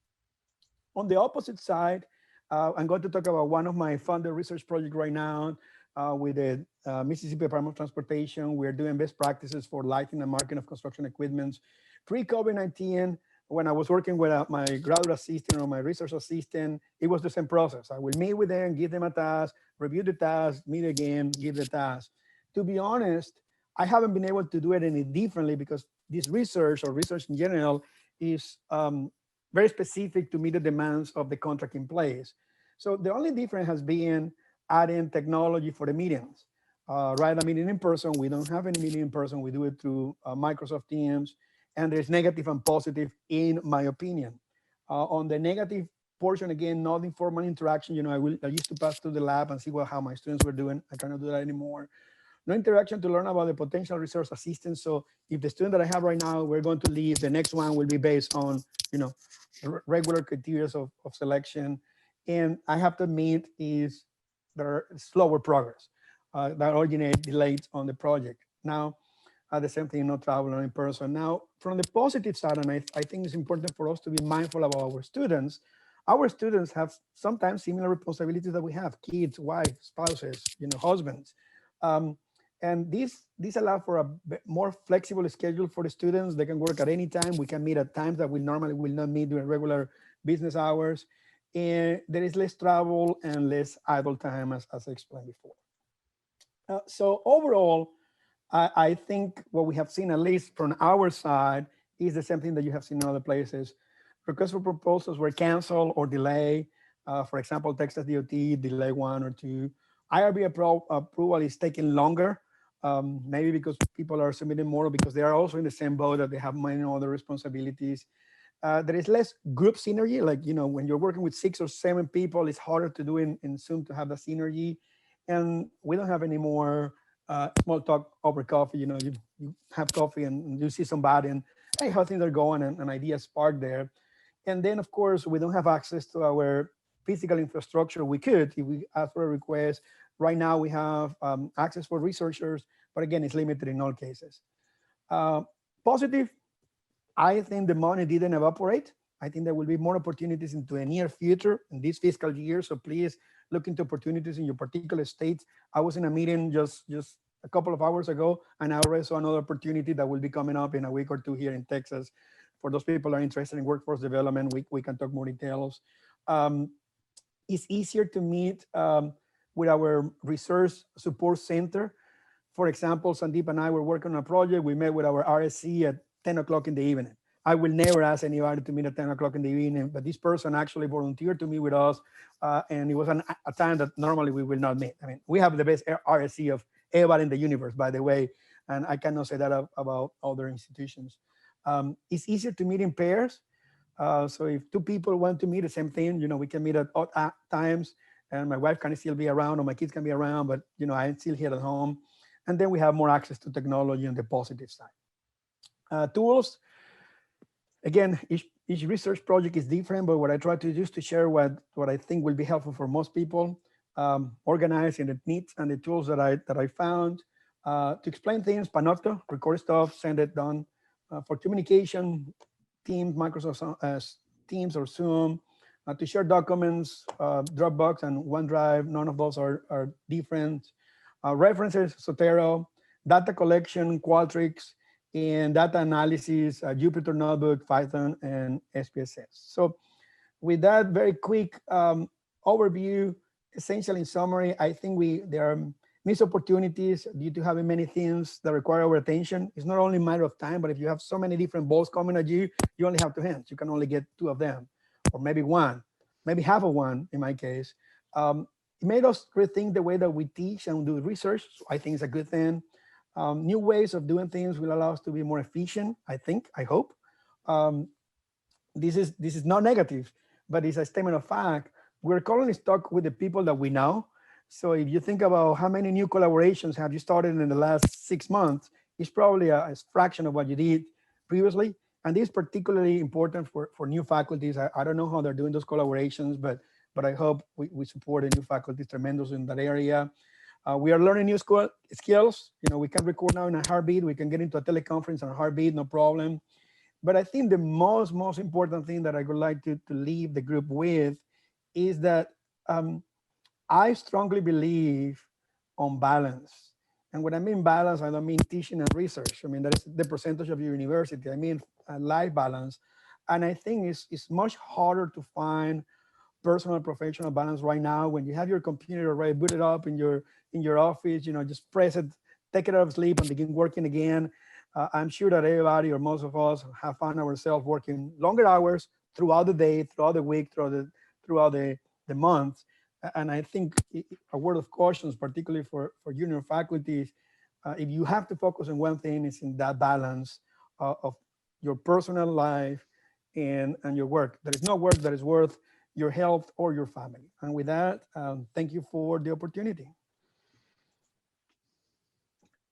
On the opposite side, I'm going to talk about one of my funded research projects right now with the Mississippi Department of Transportation. We're doing best practices for lighting and marking of construction equipments. Pre-COVID-19, when I was working with my graduate assistant or my research assistant, it was the same process. I will meet with them, give them a task, review the task, meet again, give the task. To be honest, I haven't been able to do it any differently, because this research, or research in general, is very specific to meet the demands of the contract in place. So the only difference has been adding technology for the meetings. Right, a meeting in person, we don't have any meeting in person. We do it through Microsoft Teams, and there's negative and positive, in my opinion. On the negative portion, again, not informal interaction. I used to pass through the lab and see how my students were doing. I cannot do that anymore. No interaction to learn about the potential resource assistance. So if the student that I have right now, we're going to leave, the next one will be based on, regular criteria of selection. And I have to admit is there are slower progress that originate delays on the project. Now, the same thing, no travel in person. Now, from the positive side, and I think it's important for us to be mindful about our students. Our students have sometimes similar responsibilities that we have: kids, wives, spouses, husbands. And this allows for a more flexible schedule for the students. They can work at any time. We can meet at times that we normally will not meet during regular business hours. And there is less travel and less idle time, as I explained before. So overall, I think what we have seen, at least from our side, is the same thing that you have seen in other places. Requests for proposals were canceled or delayed. For example, Texas DOT delay 1 or 2. IRB approval is taking longer, maybe because people are submitting more, because they are also in the same boat that they have many other responsibilities. There is less group synergy. Like, when you're working with 6 or 7 people, it's harder to do in Zoom to have the synergy. And we don't have any more small talk over coffee. You have coffee and you see somebody and, hey, how things are going, and an idea spark there. And then, of course, we don't have access to our physical infrastructure. We could, if we ask for a request. Right now, we have access for researchers, but again, it's limited in all cases. Positive, I think the money didn't evaporate. I think there will be more opportunities into the near future in this fiscal year. So please look into opportunities in your particular state. I was in a meeting just a couple of hours ago, and I already saw another opportunity that will be coming up in a week or two here in Texas. for those people who are interested in workforce development, we can talk more details. Um, it's easier to meet with our research support center. For example, Sandeep and I were working on a project. We met with our RSC at 10 o'clock in the evening. I will never ask anybody to meet at 10 o'clock in the evening, but this person actually volunteered to meet with us. And it was a time that normally we will not meet. I mean, we have the best RSC of everybody in the universe, by the way. And I cannot say that about other institutions. It's easier to meet in pairs. So if two people want to meet the same thing, we can meet at odd times, and my wife can still be around or my kids can be around, but I'm still here at home. And then we have more access to technology on the positive side. Tools, again, each research project is different, but what I try to do is to share what I think will be helpful for most people, organizing the needs and the tools that I found, to explain things, Panopto, record stuff, send it done. For communication, Teams, Microsoft Teams or Zoom, to share documents, Dropbox and OneDrive, none of those are different. References, Zotero, data collection, Qualtrics, and data analysis, Jupyter Notebook, Python, and SPSS. So with that very quick overview, essentially in summary, I think there are missed opportunities due to having many things that require our attention. It's not only a matter of time, but if you have so many different balls coming at you, you only have two hands. You can only get two of them, or maybe one, maybe half of one in my case. It made us rethink the way that we teach and do research. So I think it's a good thing. New ways of doing things will allow us to be more efficient, I hope. This is not negative, but it's a statement of fact. We're currently stuck with the people that we know. So if you think about how many new collaborations have you started in the last 6 months, it's probably a fraction of what you did previously. And this is particularly important for new faculties. I don't know how they're doing those collaborations, but I hope we support the new faculties tremendous in that area. We are learning new skills. We can record now in a heartbeat. We can get into a teleconference in a heartbeat, no problem. But I think the most important thing that I would like to leave the group with is that I strongly believe on balance. And when I mean balance, I don't mean teaching and research. I mean, that is the percentage of your university. I mean life balance. And I think it's much harder to find personal and professional balance right now when you have your computer already booted up in your office, just press it, take it out of sleep and begin working again. I'm sure that everybody or most of us have found ourselves working longer hours throughout the day, throughout the week, throughout the month. And I think a word of caution, particularly for junior faculties, if you have to focus on one thing, it's in that balance of your personal life and your work. There is no work that is worth your health or your family. And with that, thank you for the opportunity.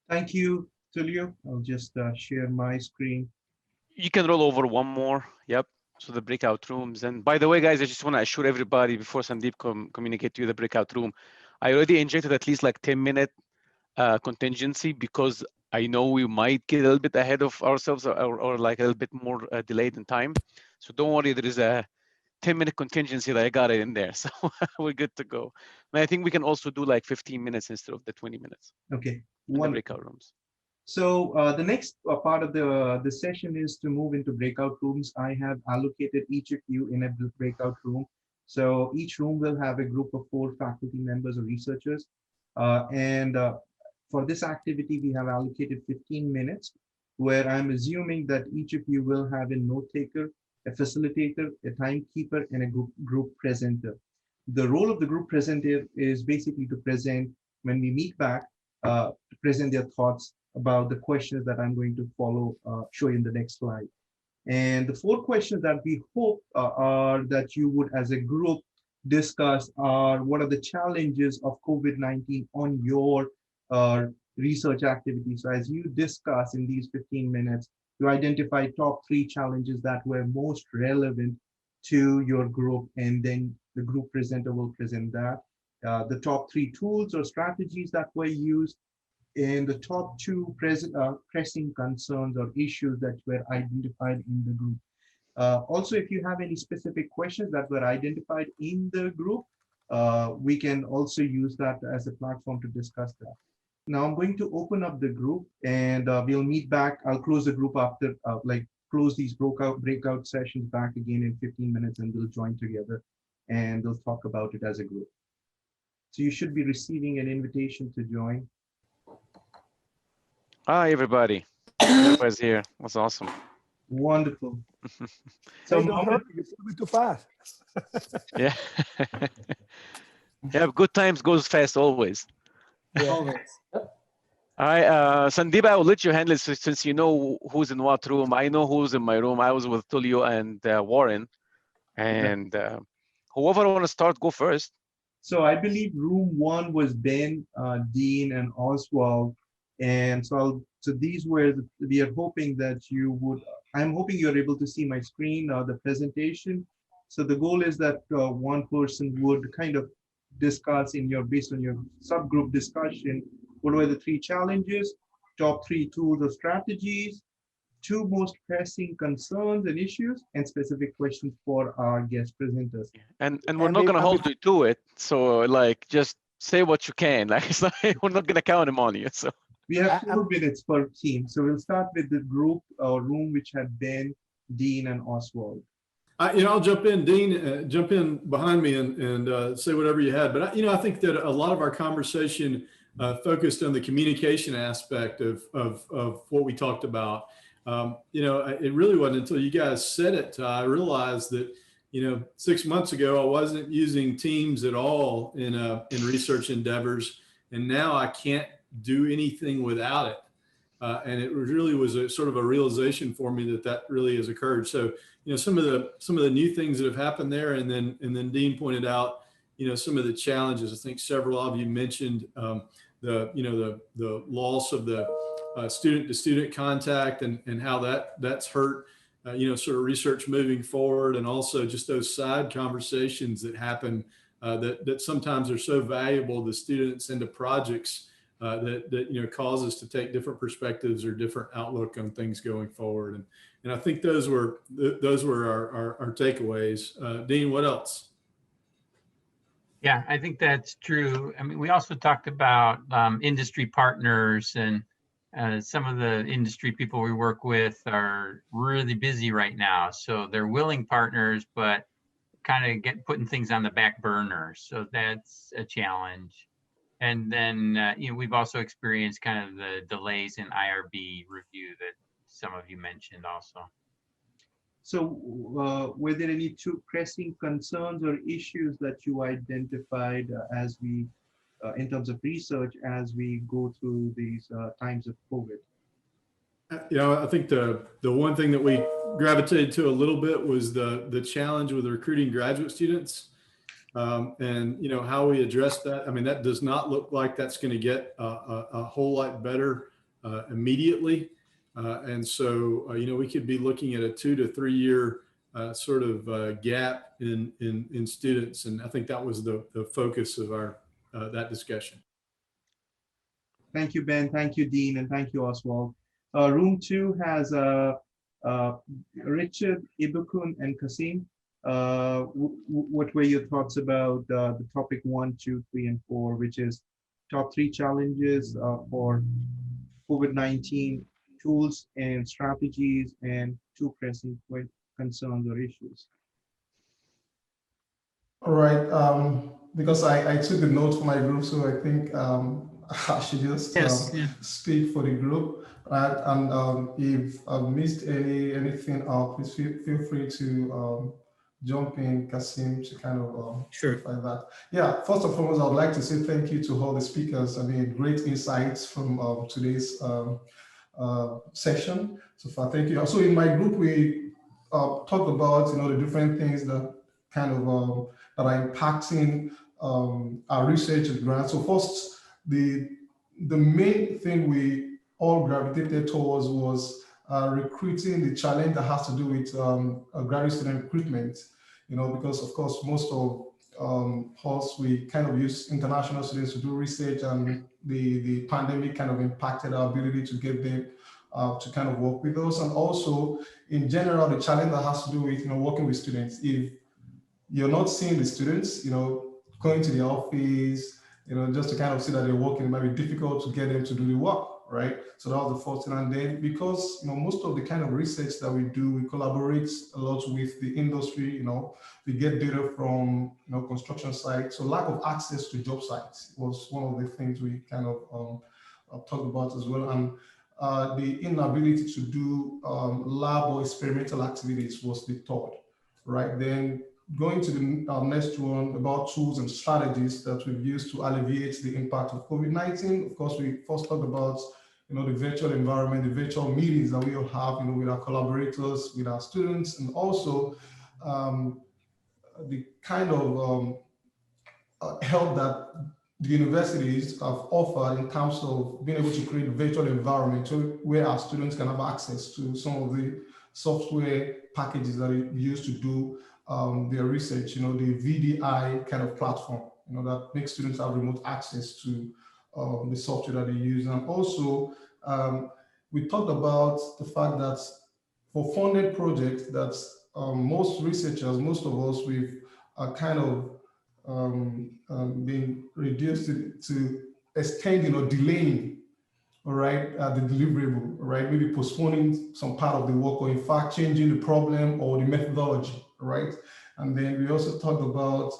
Thank you, Tulio. I'll just share my screen. You can roll over one more. Yep. So the breakout rooms. And by the way, guys, I just want to assure everybody before Sandeep communicate to you the breakout room, I already injected at least like 10-minute contingency because I know we might get a little bit ahead of ourselves or like a little bit more delayed in time. So don't worry, there is a 10-minute contingency that I got it in there. So we're good to go. And I think we can also do like 15 minutes instead of the 20 minutes. Okay. In the breakout rooms. So the next part of the session is to move into breakout rooms. I have allocated each of you in a breakout room. So each room will have a group of 4 faculty members or researchers. For this activity, we have allocated 15 minutes, where I'm assuming that each of you will have a note taker, a facilitator, a timekeeper, and a group presenter. The role of the group presenter is basically to present, when we meet back, to present their thoughts about the questions that I'm going to show you in the next slide. And the 4 questions that we hope are that you would, as a group, discuss are what are the challenges of COVID-19 on your research activities. So as you discuss in these 15 minutes, you identify top 3 challenges that were most relevant to your group, and then the group presenter will present that. The top 3 tools or strategies that were used, and the top 2 pressing concerns or issues that were identified in the group. Also, if you have any specific questions that were identified in the group, we can also use that as a platform to discuss that. Now I'm going to open up the group, and we'll meet back. I'll close the group after like close these breakout sessions back again in 15 minutes, and they'll join together and they'll talk about it as a group. So you should be receiving an invitation to join. Hi, everybody. Everybody's here. That's awesome. Wonderful. So don't hurry, you're moving too fast. Yeah. Yeah, good times goes fast always. Yeah. Always. All right, Sandeep, I will let you handle it since you know who's in what room. I know who's in my room. I was with Tulio and Warren, and whoever want to start, go first. So I believe room 1 was Ben, Dean, and Oswald. And so these were, we are hoping that you would, I'm hoping you're able to see my screen, the presentation. So the goal is that one person would kind of discuss based on your subgroup discussion, what were the 3 challenges, top 3 tools or strategies, 2 most pressing concerns and issues, and specific questions for our guest presenters. And we're not gonna hold you to it. So like, just say what you can. Like, it's not, we're not gonna count them on you. So we have 4 minutes per team. So we'll start with the group room, which had Ben, Dean, and Oswald. I'll jump in, Dean, jump in behind me and say whatever you had. But I think that a lot of our conversation focused on the communication aspect of what we talked about. It really wasn't until you guys said it, I realized that, 6 months ago, I wasn't using Teams at all in research endeavors. And now I can't do anything without it. And it really was a sort of a realization for me that really has occurred. So, some of the new things that have happened there, and then Dean pointed out, some of the challenges. I think several of you mentioned the loss of the student-to-student contact and how that's hurt, sort of research moving forward, and also just those side conversations that happen that sometimes are so valuable to students and to projects that cause us to take different perspectives or different outlook on things going forward. And I think those were our takeaways. Dean, what else? Yeah, I think that's true. I mean, we also talked about industry partners, and some of the industry people we work with are really busy right now. So they're willing partners, but kind of putting things on the back burner. So that's a challenge. And then, we've also experienced kind of the delays in IRB review that some of you mentioned also. So were there any 2 pressing concerns or issues that you identified as we, in terms of research, as we go through these times of COVID? I think the one thing that we gravitated to a little bit was the challenge with recruiting graduate students. And how we address that. I mean, that does not look like that's going to get a whole lot better immediately. And so, we could be looking at a 2 to 3 year sort of gap in students. And I think that was the focus of our that discussion. Thank you, Ben. Thank you, Dean. And thank you, Oswald. Room 2 has Richard, Ibukun, and Kasim. What were your thoughts about the topic 1, 2, 3, and 4, which is top 3 challenges for COVID-19 tools and strategies, and 2 pressing concerns or issues? All right, because I took the notes for my group, so I think I should just speak for the group, right? And if I've missed anything out, please feel free to jump in, Kasim, to kind of clarify that. Yeah, first and foremost, I would like to say thank you to all the speakers. I mean, great insights from today's session. So far, thank you. Also, in my group, we talked about the different things that kind of that are impacting our research and grants. So first, the main thing we all gravitated towards was recruiting, the challenge that has to do with graduate student recruitment, because of course, most of us, we kind of use international students to do research, and the pandemic kind of impacted our ability to get them to kind of work with us. And also, in general, the challenge that has to do with, working with students. If you're not seeing the students, going to the office, just to kind of see that they're working, it might be difficult to get them to do the work, right? So that was the first thing. And then because, most of the kind of research that we do, we collaborate a lot with the industry, we get data from, construction sites. So lack of access to job sites was one of the things we kind of talked about as well. And the inability to do lab or experimental activities was the third, right? Then going to the next one about tools and strategies that we've used to alleviate the impact of COVID-19. Of course, we first talked about, the virtual environment, the virtual meetings that we all have, with our collaborators, with our students, and also the kind of help that the universities have offered in terms of being able to create a virtual environment where our students can have access to some of the software packages that are used to do their research, the VDI kind of platform, that makes students have remote access to the software that they use. And also, we talked about the fact that for funded projects, that most researchers, most of us, we've kind of being reduced to extending or delaying, all right, the deliverable, all right, maybe postponing some part of the work, or in fact changing the problem or the methodology, right? And then we also talked about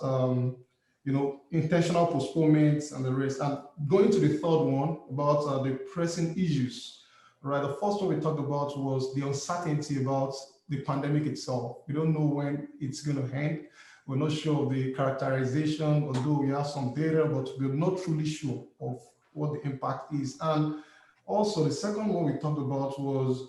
intentional postponements and the rest. And going to the third one about the pressing issues, right? The first one we talked about was the uncertainty about the pandemic itself. We don't know when it's going to end. We're not sure of the characterization, although we have some data, but we're not truly sure of what the impact is. And also the second one we talked about was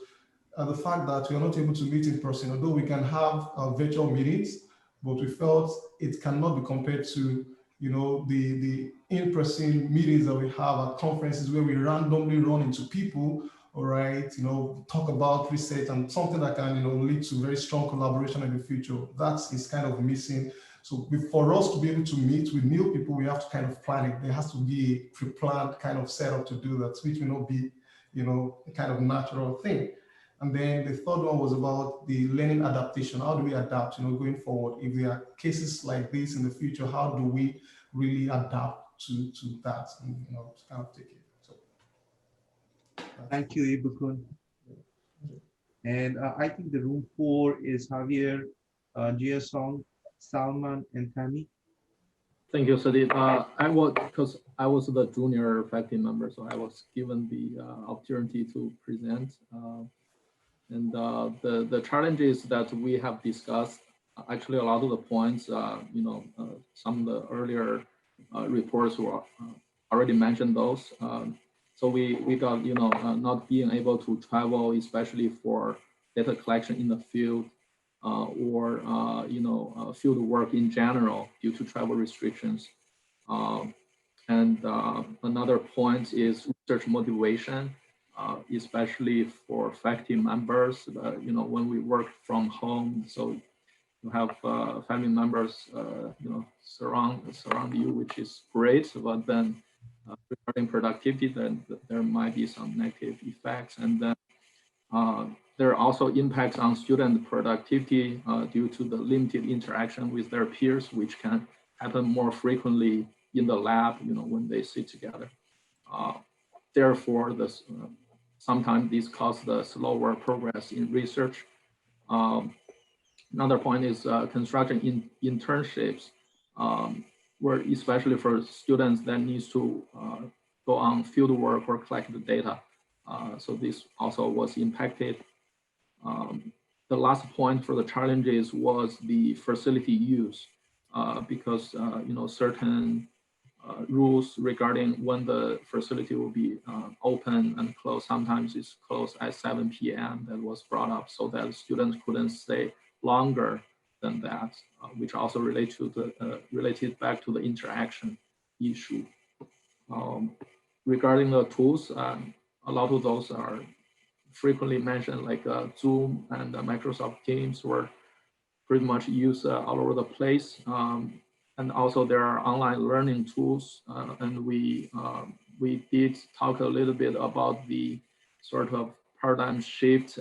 the fact that we are not able to meet in person, although we can have virtual meetings, but we felt it cannot be compared to, the in-person meetings that we have at conferences where we randomly run into people, all right, talk about research and something that can, lead to very strong collaboration in the future. That is kind of missing. So for us to be able to meet with new people, we have to kind of plan it. There has to be a pre-planned kind of setup to do that, which will not be, a kind of natural thing. And then the third one was about the learning adaptation. How do we adapt, going forward? If there are cases like this in the future, how do we really adapt to that and, to kind of take it? So, thank you, Ibukun. And I think the room 4 is Javier, Jiasong, Salman, and Tammy. Thank you, Sadiq. Because I was the junior faculty member, so I was given the opportunity to present. And the challenges that we have discussed, actually a lot of the points, some of the earlier reports were already mentioned those. So we got, not being able to travel, especially for data collection in the field, or field work in general due to travel restrictions. And another point is research motivation. Especially for faculty members, when we work from home, so you have family members, surround you, which is great. But then regarding productivity, then there might be some negative effects, and then there are also impacts on student productivity due to the limited interaction with their peers, which can happen more frequently in the lab, when they sit together. Therefore, this sometimes this causes the slower progress in research. Another point is construction internships, where especially for students that needs to go on field work or collect the data. So this also was impacted. The last point for the challenges was the facility use, because certain rules regarding when the facility will be open and closed. Sometimes it's closed at 7 p.m. That was brought up, so that students couldn't stay longer than that, which also related back to the interaction issue. Regarding the tools, a lot of those are frequently mentioned, like Zoom and Microsoft Teams were pretty much used all over the place. And also there are online learning tools, and we did talk a little bit about the sort of paradigm shift,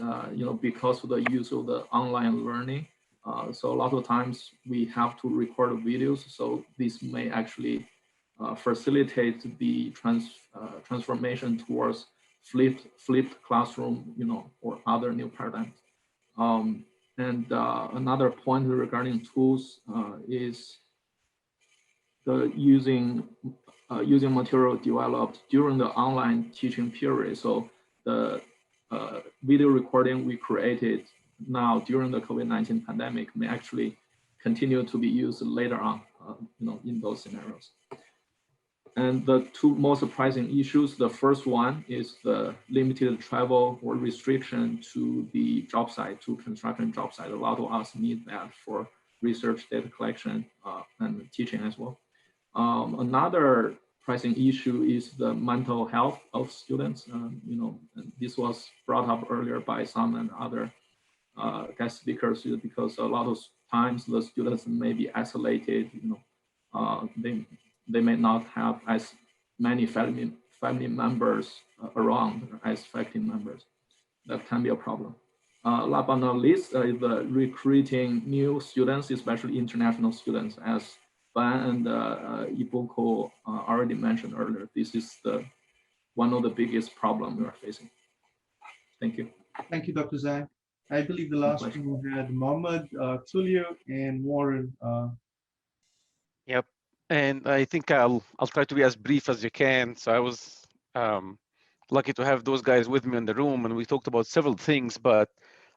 because of the use of the online learning. So a lot of times we have to record videos, so this may actually facilitate the transformation towards flipped classroom, or other new paradigms. And another point regarding tools is the using material developed during the online teaching period. So the video recording we created now during the COVID-19 pandemic may actually continue to be used later on, in those scenarios. And the two most surprising issues, the first one is the limited travel or restriction to the job site, to construction job site. A lot of us need that for research, data collection, and teaching as well. Another pressing issue is the mental health of students. This was brought up earlier by some and other guest speakers, because a lot of times the students may be isolated. They may not have as many family members around as faculty members. That can be a problem. Last but not least, the recruiting new students, especially international students, as Ban and Ibuko already mentioned earlier. This is one of the biggest problems we are facing. Thank you. Thank you, Dr. Zhang. I believe the last one we had Mohammed, Tulio, and Warren. Yep. And I think I'll try to be as brief as you can. So I was lucky to have those guys with me in the room, and we talked about several things. But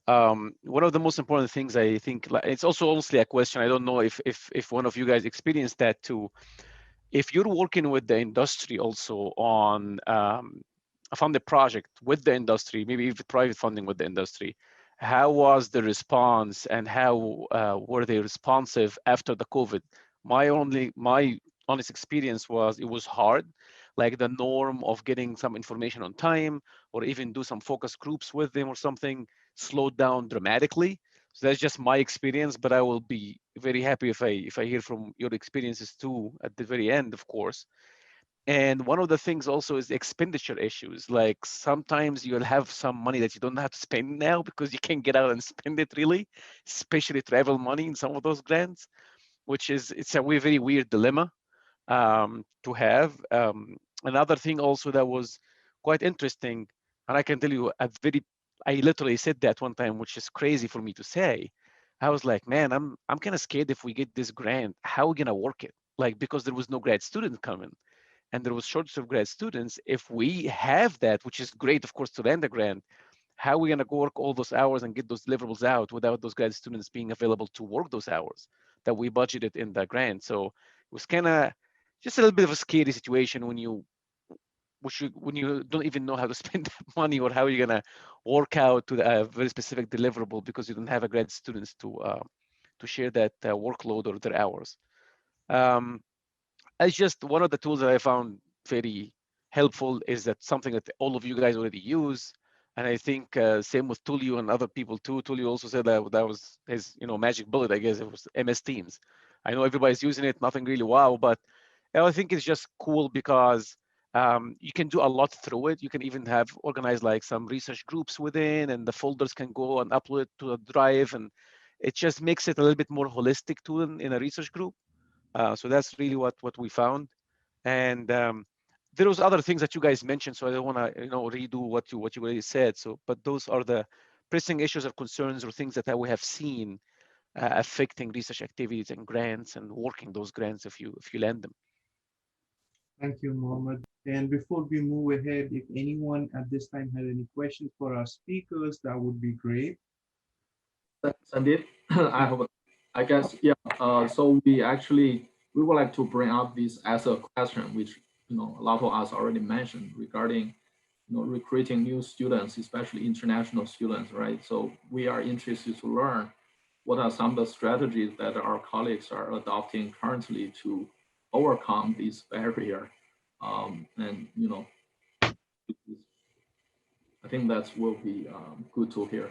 one of the most important things, I think, it's also honestly a question. I don't know if one of you guys experienced that too. If you're working with the industry also on a funded project with the industry, maybe even private funding with the industry, how was the response, and how were they responsive after the COVID? My honest experience was it was hard, like the norm of getting some information on time, or even do some focus groups with them or something, slowed down dramatically. So that's just my experience, but I will be very happy if I hear from your experiences too at the very end, of course. And one of the things also is expenditure issues. Like sometimes you'll have some money that you don't have to spend now because you can get out and spend it really, especially travel money in some of those grants, which is, it's a very weird dilemma to have. Another thing also that was quite interesting, and I can tell you I literally said that one time, which is crazy for me to say. I was like, man, I'm kind of scared if we get this grant, how are we gonna work it? Like, because there was no grad student coming, and there was shortage of grad students. If we have that, which is great, of course, to land a grant, how are we gonna go work all those hours and get those deliverables out without those grad students being available to work those hours that we budgeted in the grant? So it was kind of just a little bit of a scary situation when you don't even know how to spend that money, or how you're gonna work out to a very specific deliverable because you don't have a grad students to share that workload or their hours. It's just one of the tools that I found very helpful, is that something that all of you guys already use. And I think same with Tulio and other people too. Tulio also said that that was his magic bullet, I guess. It was MS Teams. I know everybody's using it, nothing really wow, but I think it's just cool because you can do a lot through it. You can even have organized like some research groups within, and the folders can go and upload it to a drive, and it just makes it a little bit more holistic tool in a research group. So that's really what we found. And there was other things that you guys mentioned, so I don't want to redo what you already said. So, but those are the pressing issues or concerns or things that we have seen affecting research activities and grants and working those grants if you land them. Thank you, Mohammed. And before we move ahead, if anyone at this time had any questions for our speakers, that would be great. Sandeep, I guess, yeah. So we would like to bring up this as a question, which a lot of us already mentioned regarding recruiting new students, especially international students, right? So we are interested to learn what are some of the strategies that our colleagues are adopting currently to overcome this barrier. And I think that will be good to hear.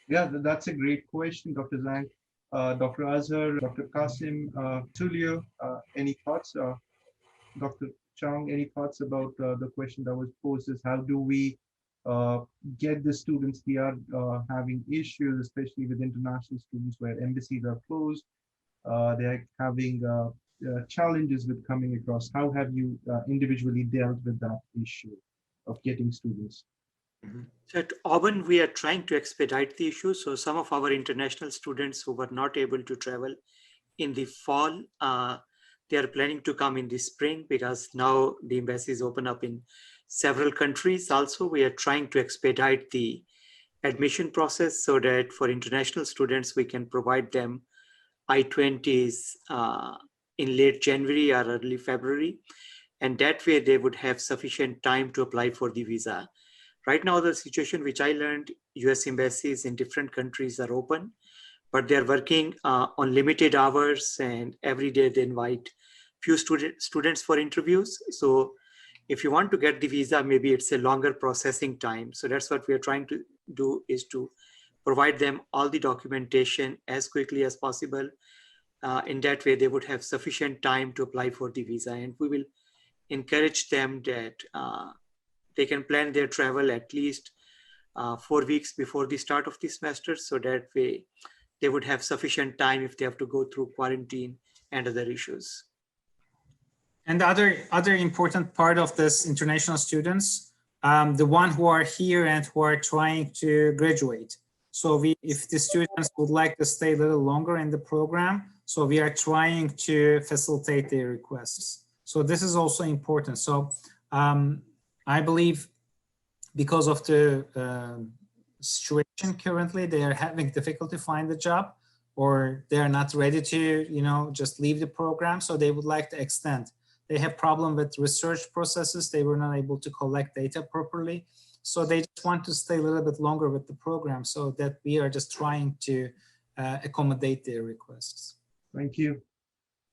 Yeah, that's a great question, Dr. Zhang. Dr. Azhar, Dr. Qasim, Tulio, any thoughts? Dr. Chang, any thoughts about the question that was posed, is how do we get the students? We are having issues, especially with international students, where embassies are closed. They are having challenges with coming across? How have you individually dealt with that issue of getting students? So at Auburn, we are trying to expedite the issue. So some of our international students who were not able to travel in the fall, they are planning to come in the spring because now the embassies open up in several countries. Also, we are trying to expedite the admission process so that for international students, we can provide them I-20s in late January or early February. And that way they would have sufficient time to apply for the visa. Right now, the situation which I learned, US embassies in different countries are open, but they're working on limited hours, and every day they invite few students for interviews. So if you want to get the visa, maybe it's a longer processing time. So that's what we are trying to do, is to provide them all the documentation as quickly as possible. In that way, they would have sufficient time to apply for the visa, and we will encourage them that they can plan their travel at least 4 weeks before the start of the semester, so that way they would have sufficient time if they have to go through quarantine and other issues. And the other important part of this international students, the one who are here and who are trying to graduate. So if the students would like to stay a little longer in the program, so we are trying to facilitate their requests. So this is also important. So I believe because of the situation currently, they are having difficulty to find a job, or they are not ready to, just leave the program. So they would like to extend. They have problem with research processes. They were not able to collect data properly. So they just want to stay a little bit longer with the program, so that we are just trying to accommodate their requests. Thank you.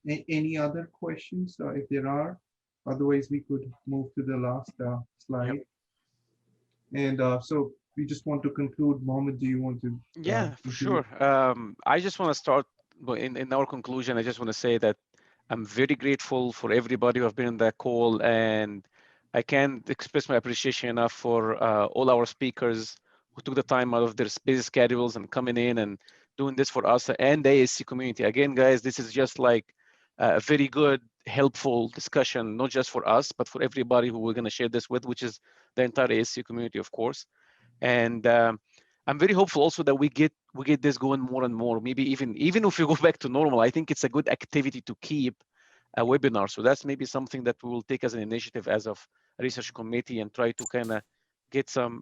Any other questions, if there are? Otherwise, we could move to the last slide. Yep. And so we just want to conclude. Mohammed, do you want to? Yeah, for sure. I just want to start in our conclusion. I just want to say that I'm very grateful for everybody who have been on that call, and I can't express my appreciation enough for all our speakers who took the time out of their busy schedules and coming in and doing this for us and the ASC community. Again, guys, this is just like a very good, helpful discussion, not just for us, but for everybody who we're going to share this with, which is the entire ASC community, of course. And I'm very hopeful also that we get this going more and more. Maybe even if we go back to normal, I think it's a good activity to keep a webinar. So that's maybe something that we will take as an initiative as of a research committee and try to kind of get some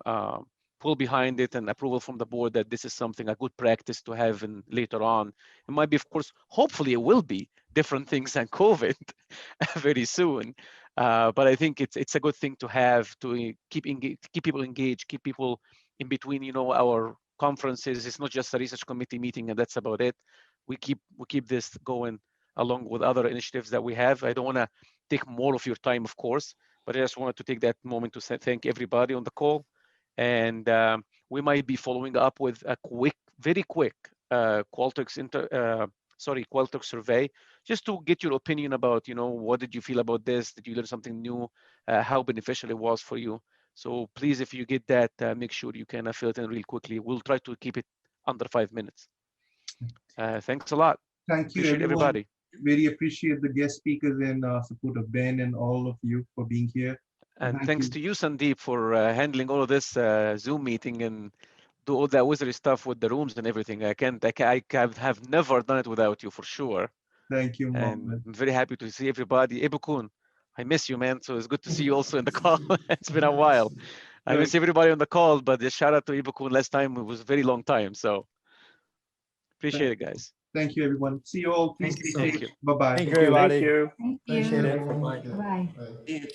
pull behind it and approval from the board that this is something, a good practice to have in later on. It might be, of course, hopefully it will be different things than COVID very soon. But I think it's a good thing to have to keep people engaged, keep people in between, our conferences. It's not just a research committee meeting and that's about it. We keep this going along with other initiatives that we have. I don't want to take more of your time, of course, but I just wanted to take that moment to say thank everybody on the call. And we might be following up with a very quick Qualtrics survey, just to get your opinion about, what did you feel about this? Did you learn something new? How beneficial it was for you? So please, if you get that, make sure you can fill it in real quickly. We'll try to keep it under 5 minutes. Thanks a lot. Thank you, Appreciate everyone. everybody. Really appreciate the guest speakers and support of Ben and all of you for being here. And thanks to you, Sandeep, for handling all of this Zoom meeting and do all that wizardry stuff with the rooms and everything. I have never done it without you, for sure. Thank you, And Mohammed. I'm very happy to see everybody. Ebukun, I miss you, man. So it's good to see you also in the call. It's been a while. I miss everybody on the call, but the shout out to Ebukun last time. It was a very long time. So appreciate it, guys. Thank you, everyone. See you all. Please Thank you be so safe. Thank you. Bye-bye. Thank you, everybody. Thank you. Appreciate it. Bye. Bye.